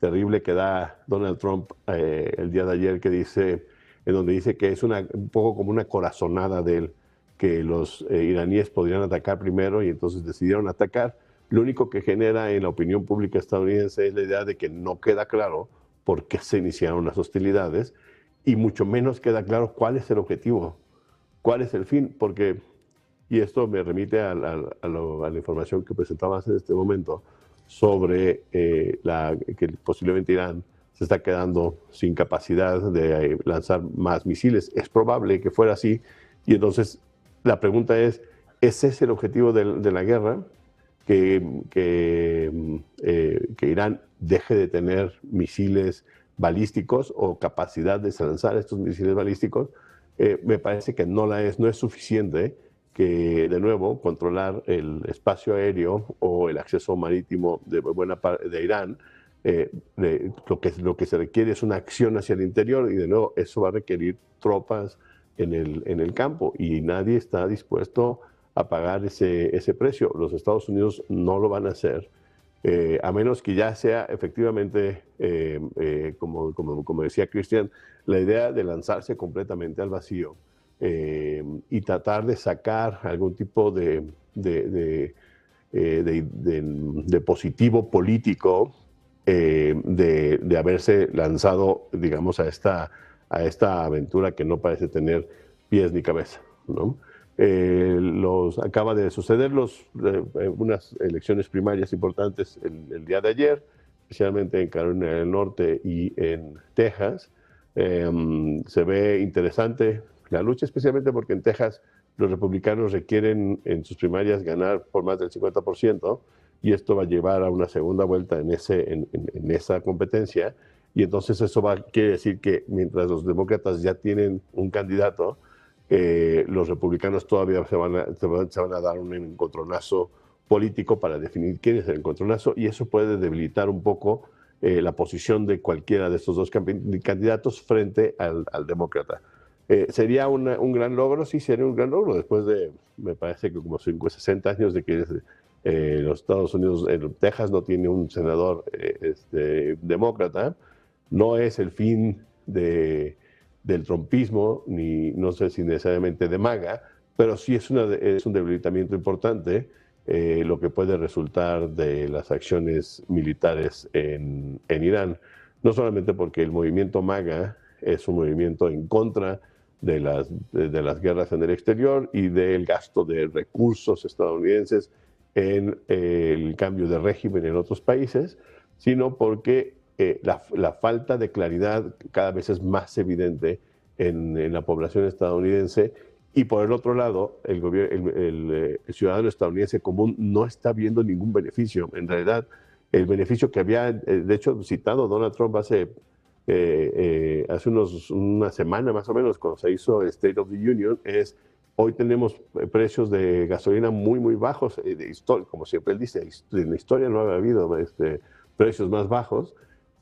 terrible que da Donald Trump el día de ayer, en donde dice que es un poco como una corazonada de él, que los iraníes podrían atacar primero y entonces decidieron atacar. Lo único que genera en la opinión pública estadounidense es la idea de que no queda claro por qué se iniciaron las hostilidades, y mucho menos queda claro cuál es el objetivo, cuál es el fin, porque, y esto me remite a la información que presentabas en este momento sobre que posiblemente Irán se está quedando sin capacidad de lanzar más misiles. Es probable que fuera así, y entonces la pregunta ¿es ese el objetivo de la guerra? Que Irán deje de tener misiles balísticos o capacidad de lanzar estos misiles balísticos. Me parece que no es suficiente que, de nuevo, controlar el espacio aéreo o el acceso marítimo de buena parte de Irán. Lo que se requiere es una acción hacia el interior, y de nuevo eso va a requerir tropas en el campo, y nadie está dispuesto a pagar ese precio. Los Estados Unidos no lo van a hacer, a menos que ya sea efectivamente, como decía Cristian, la idea de lanzarse completamente al vacío y tratar de sacar algún tipo de positivo político de haberse lanzado, digamos, a esta aventura que no parece tener pies ni cabeza, ¿no? Acaba de suceder unas elecciones primarias importantes el día de ayer, especialmente en Carolina del Norte y en Texas. Se ve interesante la lucha, especialmente porque en Texas los republicanos requieren en sus primarias ganar por más del 50%, y esto va a llevar a una segunda vuelta en esa competencia, y entonces eso quiere decir que mientras los demócratas ya tienen un candidato, los republicanos todavía se van a dar un encontronazo político para definir quién es el encontronazo, y eso puede debilitar un poco la posición de cualquiera de estos dos candidatos frente al demócrata. ¿Sería un gran logro? Sí, sería un gran logro, después de, me parece que como 60 años de que los Estados Unidos, Texas no tiene un senador demócrata. No es el fin del trumpismo, ni no sé si necesariamente de MAGA, pero sí es un debilitamiento importante, lo que puede resultar de las acciones militares en Irán. No solamente porque el movimiento MAGA es un movimiento en contra de las guerras en el exterior y del gasto de recursos estadounidenses en el cambio de régimen en otros países, sino porque la falta de claridad cada vez es más evidente en la población estadounidense, Y por el otro lado, el ciudadano estadounidense común no está viendo ningún beneficio. En realidad, el beneficio que había, de hecho, citado Donald Trump hace una semana más o menos, cuando se hizo State of the Union, es hoy tenemos precios de gasolina muy, muy bajos, como siempre él dice, en la historia no había habido precios más bajos.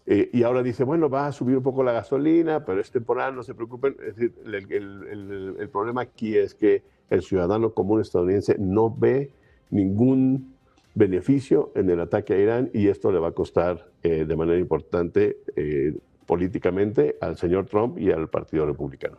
Y ahora dice, bueno, va a subir un poco la gasolina, pero es temporal, no se preocupen. Es decir, el problema aquí es que el ciudadano común estadounidense no ve ningún beneficio en el ataque a Irán y esto le va a costar de manera importante políticamente al señor Trump y al Partido Republicano.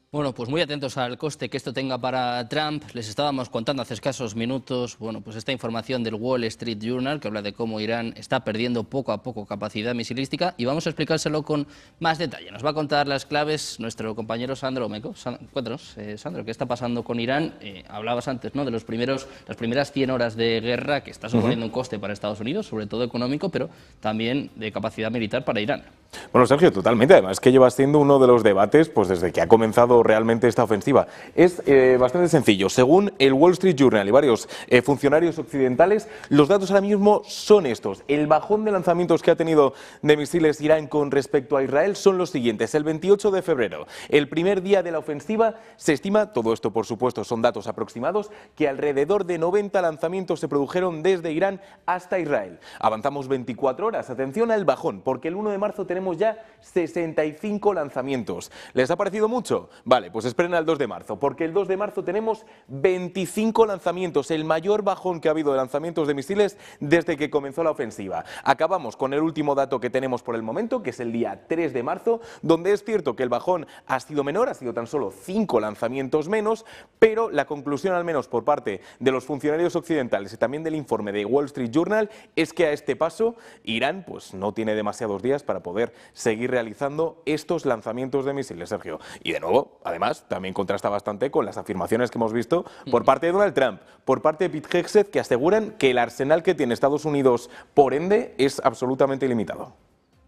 Bueno, pues muy atentos al coste que esto tenga para Trump. Les estábamos contando hace escasos minutos, bueno, pues esta información del Wall Street Journal que habla de cómo Irán está perdiendo poco a poco capacidad misilística y vamos a explicárselo con más detalle. Nos va a contar las claves nuestro compañero Sandro Meco. Cuéntanos, Sandro, ¿qué está pasando con Irán? Hablabas antes, ¿no?, de las primeras 100 horas de guerra que está suponiendo un coste para Estados Unidos, sobre todo económico, pero también de capacidad militar para Irán. Bueno, Sergio, totalmente. Además, que lleva siendo uno de los debates pues desde que ha comenzado realmente esta ofensiva. Es bastante sencillo. Según el Wall Street Journal y varios funcionarios occidentales, los datos ahora mismo son estos. El bajón de lanzamientos que ha tenido de misiles Irán con respecto a Israel son los siguientes. El 28 de febrero, el primer día de la ofensiva, se estima, todo esto por supuesto son datos aproximados, que alrededor de 90 lanzamientos se produjeron desde Irán hasta Israel. Avanzamos 24 horas. Atención al bajón, porque el 1 de marzo tenemos ya 65 lanzamientos. ¿Les ha parecido mucho? Vale, pues esperen al 2 de marzo, porque el 2 de marzo tenemos 25 lanzamientos, el mayor bajón que ha habido de lanzamientos de misiles desde que comenzó la ofensiva. Acabamos con el último dato que tenemos por el momento, que es el día 3 de marzo, donde es cierto que el bajón ha sido menor, ha sido tan solo 5 lanzamientos menos, pero la conclusión, al menos por parte de los funcionarios occidentales y también del informe de Wall Street Journal, es que a este paso Irán pues no tiene demasiados días para poder seguir realizando estos lanzamientos de misiles, Sergio. Y de nuevo, además, también contrasta bastante con las afirmaciones que hemos visto por parte de Donald Trump, por parte de Pete Hegseth, que aseguran que el arsenal que tiene Estados Unidos, por ende, es absolutamente ilimitado.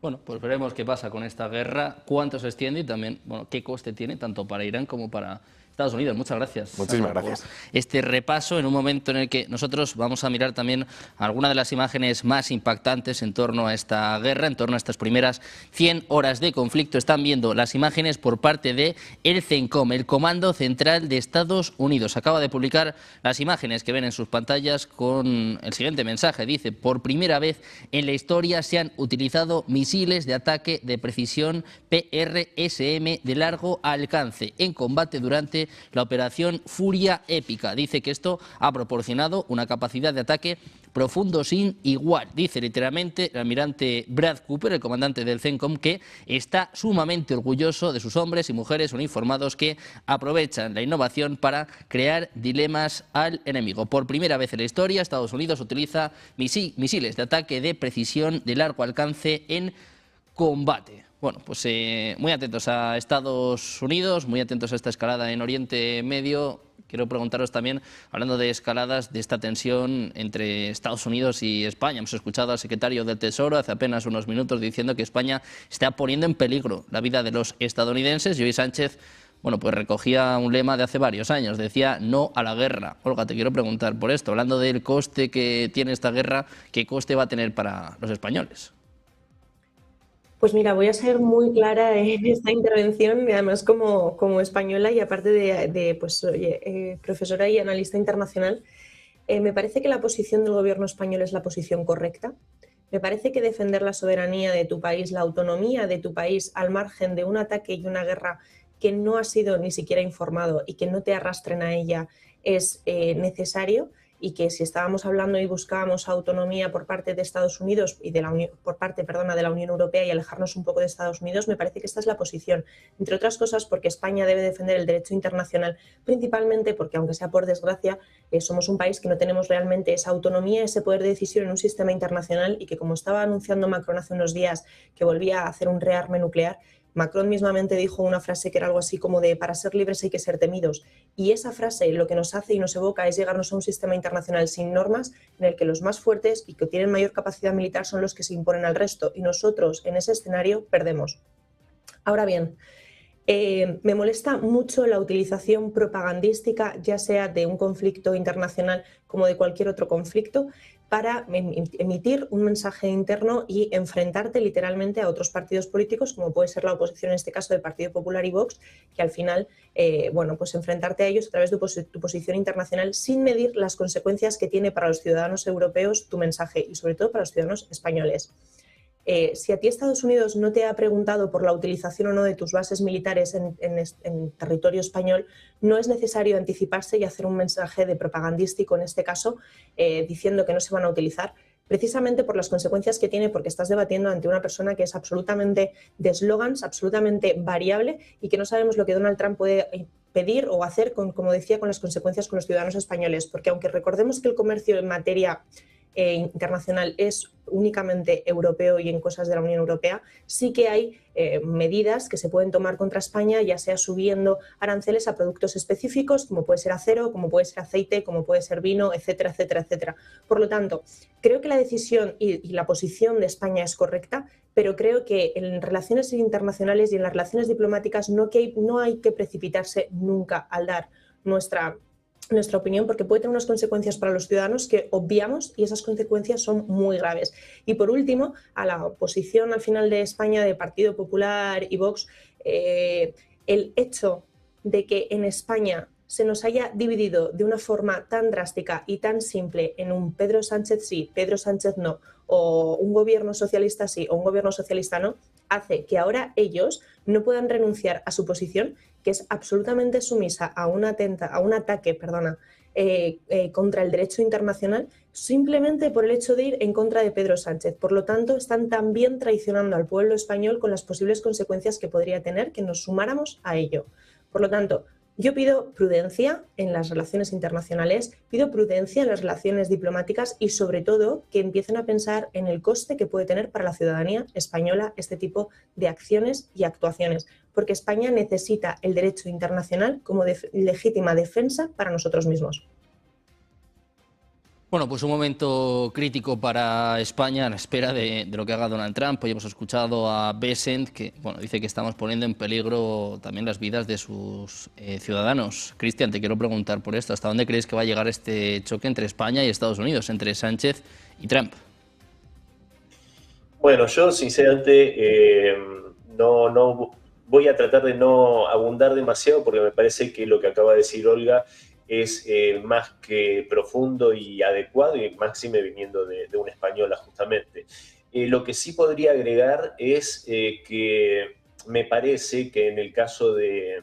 Bueno, pues veremos qué pasa con esta guerra, cuánto se extiende y también, bueno, qué coste tiene tanto para Irán como para Estados Unidos. Muchas gracias. Muchísimas gracias. Este repaso en un momento en el que nosotros vamos a mirar también algunas de las imágenes más impactantes en torno a esta guerra, en torno a estas primeras 100 horas de conflicto. Están viendo las imágenes por parte de el CENTCOM, el Comando Central de Estados Unidos. Acaba de publicar las imágenes que ven en sus pantallas con el siguiente mensaje. Dice: por primera vez en la historia se han utilizado misiles de ataque de precisión PRSM de largo alcance en combate durante la operación Furia Épica. Dice que esto ha proporcionado una capacidad de ataque profundo sin igual. Dice literalmente el almirante Brad Cooper, el comandante del CENTCOM, que está sumamente orgulloso de sus hombres y mujeres uniformados que aprovechan la innovación para crear dilemas al enemigo. Por primera vez en la historia, Estados Unidos utiliza misiles de ataque de precisión de largo alcance en combate. Bueno, pues muy atentos a Estados Unidos, muy atentos a esta escalada en Oriente Medio. Quiero preguntaros también, hablando de escaladas, de esta tensión entre Estados Unidos y España. Hemos escuchado al secretario del Tesoro hace apenas unos minutos diciendo que España está poniendo en peligro la vida de los estadounidenses y hoy Sánchez, bueno, pues recogía un lema de hace varios años, decía no a la guerra. Olga, te quiero preguntar por esto, hablando del coste que tiene esta guerra, ¿qué coste va a tener para los españoles? Pues mira, voy a ser muy clara en esta intervención, y además como española y aparte de pues, profesora y analista internacional, me parece que la posición del gobierno español es la posición correcta. Me parece que defender la soberanía de tu país, la autonomía de tu país al margen de un ataque y una guerra que no ha sido ni siquiera informado y que no te arrastren a ella es necesario. Y que si estábamos hablando y buscábamos autonomía por parte de Estados Unidos y de la Unión Europea y alejarnos un poco de Estados Unidos, me parece que esta es la posición. Entre otras cosas porque España debe defender el derecho internacional, principalmente porque, aunque sea por desgracia, somos un país que no tenemos realmente esa autonomía, ese poder de decisión en un sistema internacional y que, como estaba anunciando Macron hace unos días que volvía a hacer un rearme nuclear, Macron mismamente dijo una frase que era algo así como de para ser libres hay que ser temidos. Y esa frase lo que nos hace y nos evoca es llegarnos a un sistema internacional sin normas en el que los más fuertes y que tienen mayor capacidad militar son los que se imponen al resto y nosotros en ese escenario perdemos. Ahora bien, Me molesta mucho la utilización propagandística, ya sea de un conflicto internacional como de cualquier otro conflicto, para emitir un mensaje interno y enfrentarte literalmente a otros partidos políticos, como puede ser la oposición, en este caso del Partido Popular y Vox, que al final, bueno, pues enfrentarte a ellos a través de tu posición internacional sin medir las consecuencias que tiene para los ciudadanos europeos tu mensaje y sobre todo para los ciudadanos españoles. Si a ti Estados Unidos no te ha preguntado por la utilización o no de tus bases militares en territorio español, no es necesario anticiparse y hacer un mensaje de propagandístico, en este caso, diciendo que no se van a utilizar, precisamente por las consecuencias que tiene, porque estás debatiendo ante una persona que es absolutamente de eslogans, absolutamente variable, y que no sabemos lo que Donald Trump puede pedir o hacer, como decía, con las consecuencias con los ciudadanos españoles. Porque aunque recordemos que el comercio en materia internacional es únicamente europeo y en cosas de la Unión Europea, sí que hay medidas que se pueden tomar contra España, ya sea subiendo aranceles a productos específicos, como puede ser acero, como puede ser aceite, como puede ser vino, etcétera, etcétera, etcétera. Por lo tanto, creo que la decisión y la posición de España es correcta, pero creo que en relaciones internacionales y en las relaciones diplomáticas no hay que precipitarse nunca al dar nuestra opinión, porque puede tener unas consecuencias para los ciudadanos que obviamos, y esas consecuencias son muy graves. Y por último, a la oposición al final de España, de Partido Popular y Vox, el hecho de que en España se nos haya dividido de una forma tan drástica y tan simple en un Pedro Sánchez sí, Pedro Sánchez no, o un gobierno socialista sí o un gobierno socialista no, hace que ahora ellos no puedan renunciar a su posición, que es absolutamente sumisa a un ataque contra el derecho internacional, simplemente por el hecho de ir en contra de Pedro Sánchez. Por lo tanto, están también traicionando al pueblo español con las posibles consecuencias que podría tener que nos sumáramos a ello. Por lo tanto, yo pido prudencia en las relaciones internacionales, pido prudencia en las relaciones diplomáticas y, sobre todo, que empiecen a pensar en el coste que puede tener para la ciudadanía española este tipo de acciones y actuaciones, porque España necesita el derecho internacional como legítima defensa para nosotros mismos. Bueno, pues un momento crítico para España a la espera de lo que haga Donald Trump. Hoy hemos escuchado a Bessent, que dice que estamos poniendo en peligro también las vidas de sus ciudadanos. Cristian, te quiero preguntar por esto. ¿Hasta dónde crees que va a llegar este choque entre España y Estados Unidos, entre Sánchez y Trump? Bueno, yo sinceramente no voy a tratar de no abundar demasiado, porque me parece que lo que acaba de decir Olga es más que profundo y adecuado, y máxime viniendo de una española justamente. Lo que sí podría agregar es que me parece que en el caso de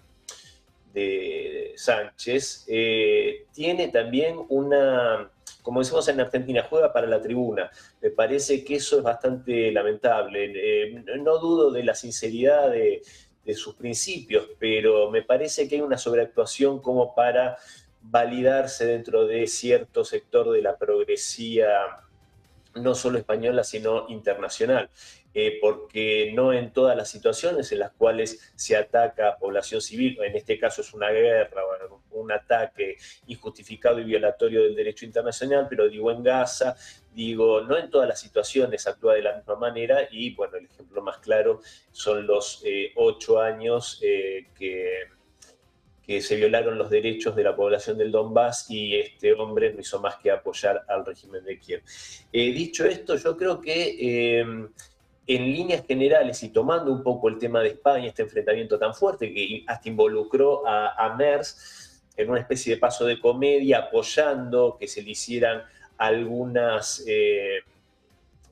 Sánchez tiene también una, como decimos en Argentina, juega para la tribuna. Me parece que eso es bastante lamentable. No dudo de la sinceridad de sus principios, pero me parece que hay una sobreactuación como para validarse dentro de cierto sector de la progresía, no solo española, sino internacional. Porque no en todas las situaciones en las cuales se ataca a población civil, en este caso es una guerra, un ataque injustificado y violatorio del derecho internacional, pero digo en Gaza, no en todas las situaciones actúa de la misma manera, y bueno, el ejemplo más claro son los 8 años que se violaron los derechos de la población del Donbass, y este hombre no hizo más que apoyar al régimen de Kiev. Dicho esto, yo creo que en líneas generales, y tomando un poco el tema de España, este enfrentamiento tan fuerte que hasta involucró a Merz en una especie de paso de comedia, apoyando que se le hicieran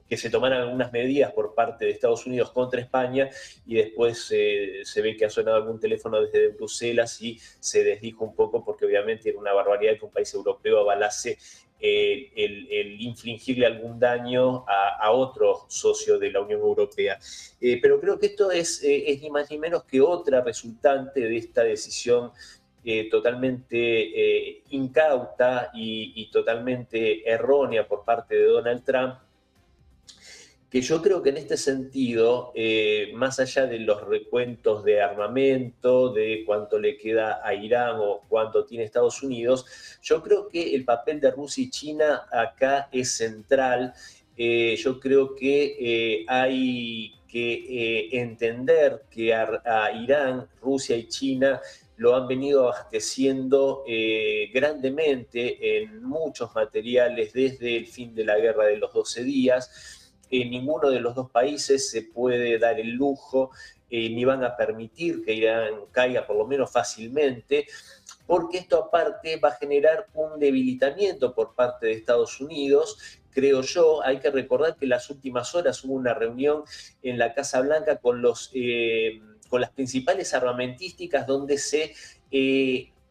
que se tomaran algunas medidas por parte de Estados Unidos contra España, y después se ve que ha sonado algún teléfono desde Bruselas y se desdijo un poco, porque obviamente era una barbaridad que un país europeo avalase el infligirle algún daño a otro socio de la Unión Europea. Pero creo que esto es ni más ni menos que otra resultante de esta decisión totalmente incauta y totalmente errónea por parte de Donald Trump, que yo creo que en este sentido, más allá de los recuentos de armamento, de cuánto le queda a Irán o cuánto tiene Estados Unidos, yo creo que el papel de Rusia y China acá es central. Yo creo que hay que entender que a Irán, Rusia y China lo han venido abasteciendo grandemente en muchos materiales desde el fin de la guerra de los 12 días. Ninguno de los dos países se puede dar el lujo ni van a permitir que Irán caiga por lo menos fácilmente, porque esto aparte va a generar un debilitamiento por parte de Estados Unidos. Creo yo, hay que recordar que en las últimas horas hubo una reunión en la Casa Blanca con las principales armamentísticas donde se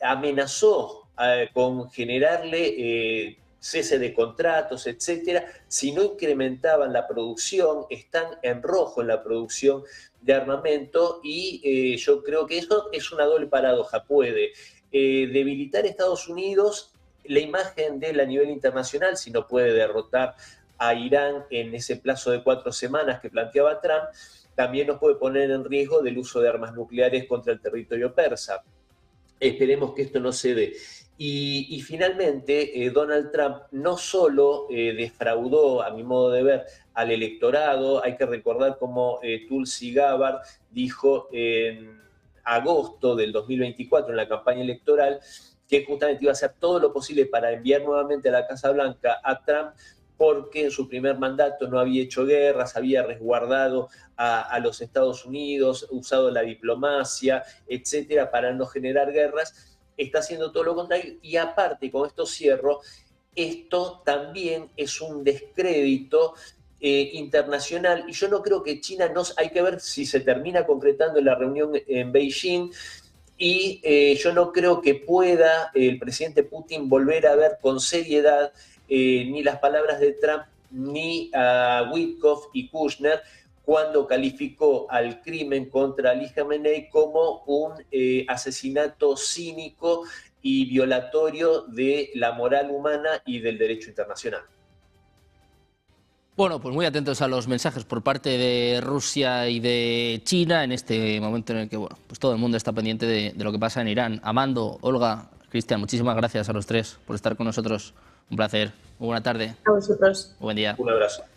amenazó con generarle cese de contratos, etcétera, si no incrementaban la producción. Están en rojo en la producción de armamento y yo creo que eso es una doble paradoja. Puede debilitar a Estados Unidos la imagen de él a nivel internacional, si no puede derrotar a Irán en ese plazo de 4 semanas que planteaba Trump. También nos puede poner en riesgo del uso de armas nucleares contra el territorio persa. Esperemos que esto no se dé. Y finalmente, Donald Trump no solo defraudó, a mi modo de ver, al electorado. Hay que recordar cómo Tulsi Gabbard dijo en agosto del 2024, en la campaña electoral, que justamente iba a hacer todo lo posible para enviar nuevamente a la Casa Blanca a Trump, porque en su primer mandato no había hecho guerras, había resguardado a los Estados Unidos, usado la diplomacia, etcétera, para no generar guerras. Está haciendo todo lo contrario y aparte, con esto cierro, esto también es un descrédito internacional, y yo no creo que China, hay que ver si se termina concretando en la reunión en Beijing, y yo no creo que pueda el presidente Putin volver a ver con seriedad ni las palabras de Trump ni a Witkoff y Kushner cuando calificó al crimen contra Ali Khamenei como un asesinato cínico y violatorio de la moral humana y del derecho internacional. Bueno, pues muy atentos a los mensajes por parte de Rusia y de China en este momento en el que, bueno, pues todo el mundo está pendiente de lo que pasa en Irán. Amando, Olga, Cristian, muchísimas gracias a los tres por estar con nosotros. Un placer. Muy buena tarde. A vosotros. Buen día. Un abrazo.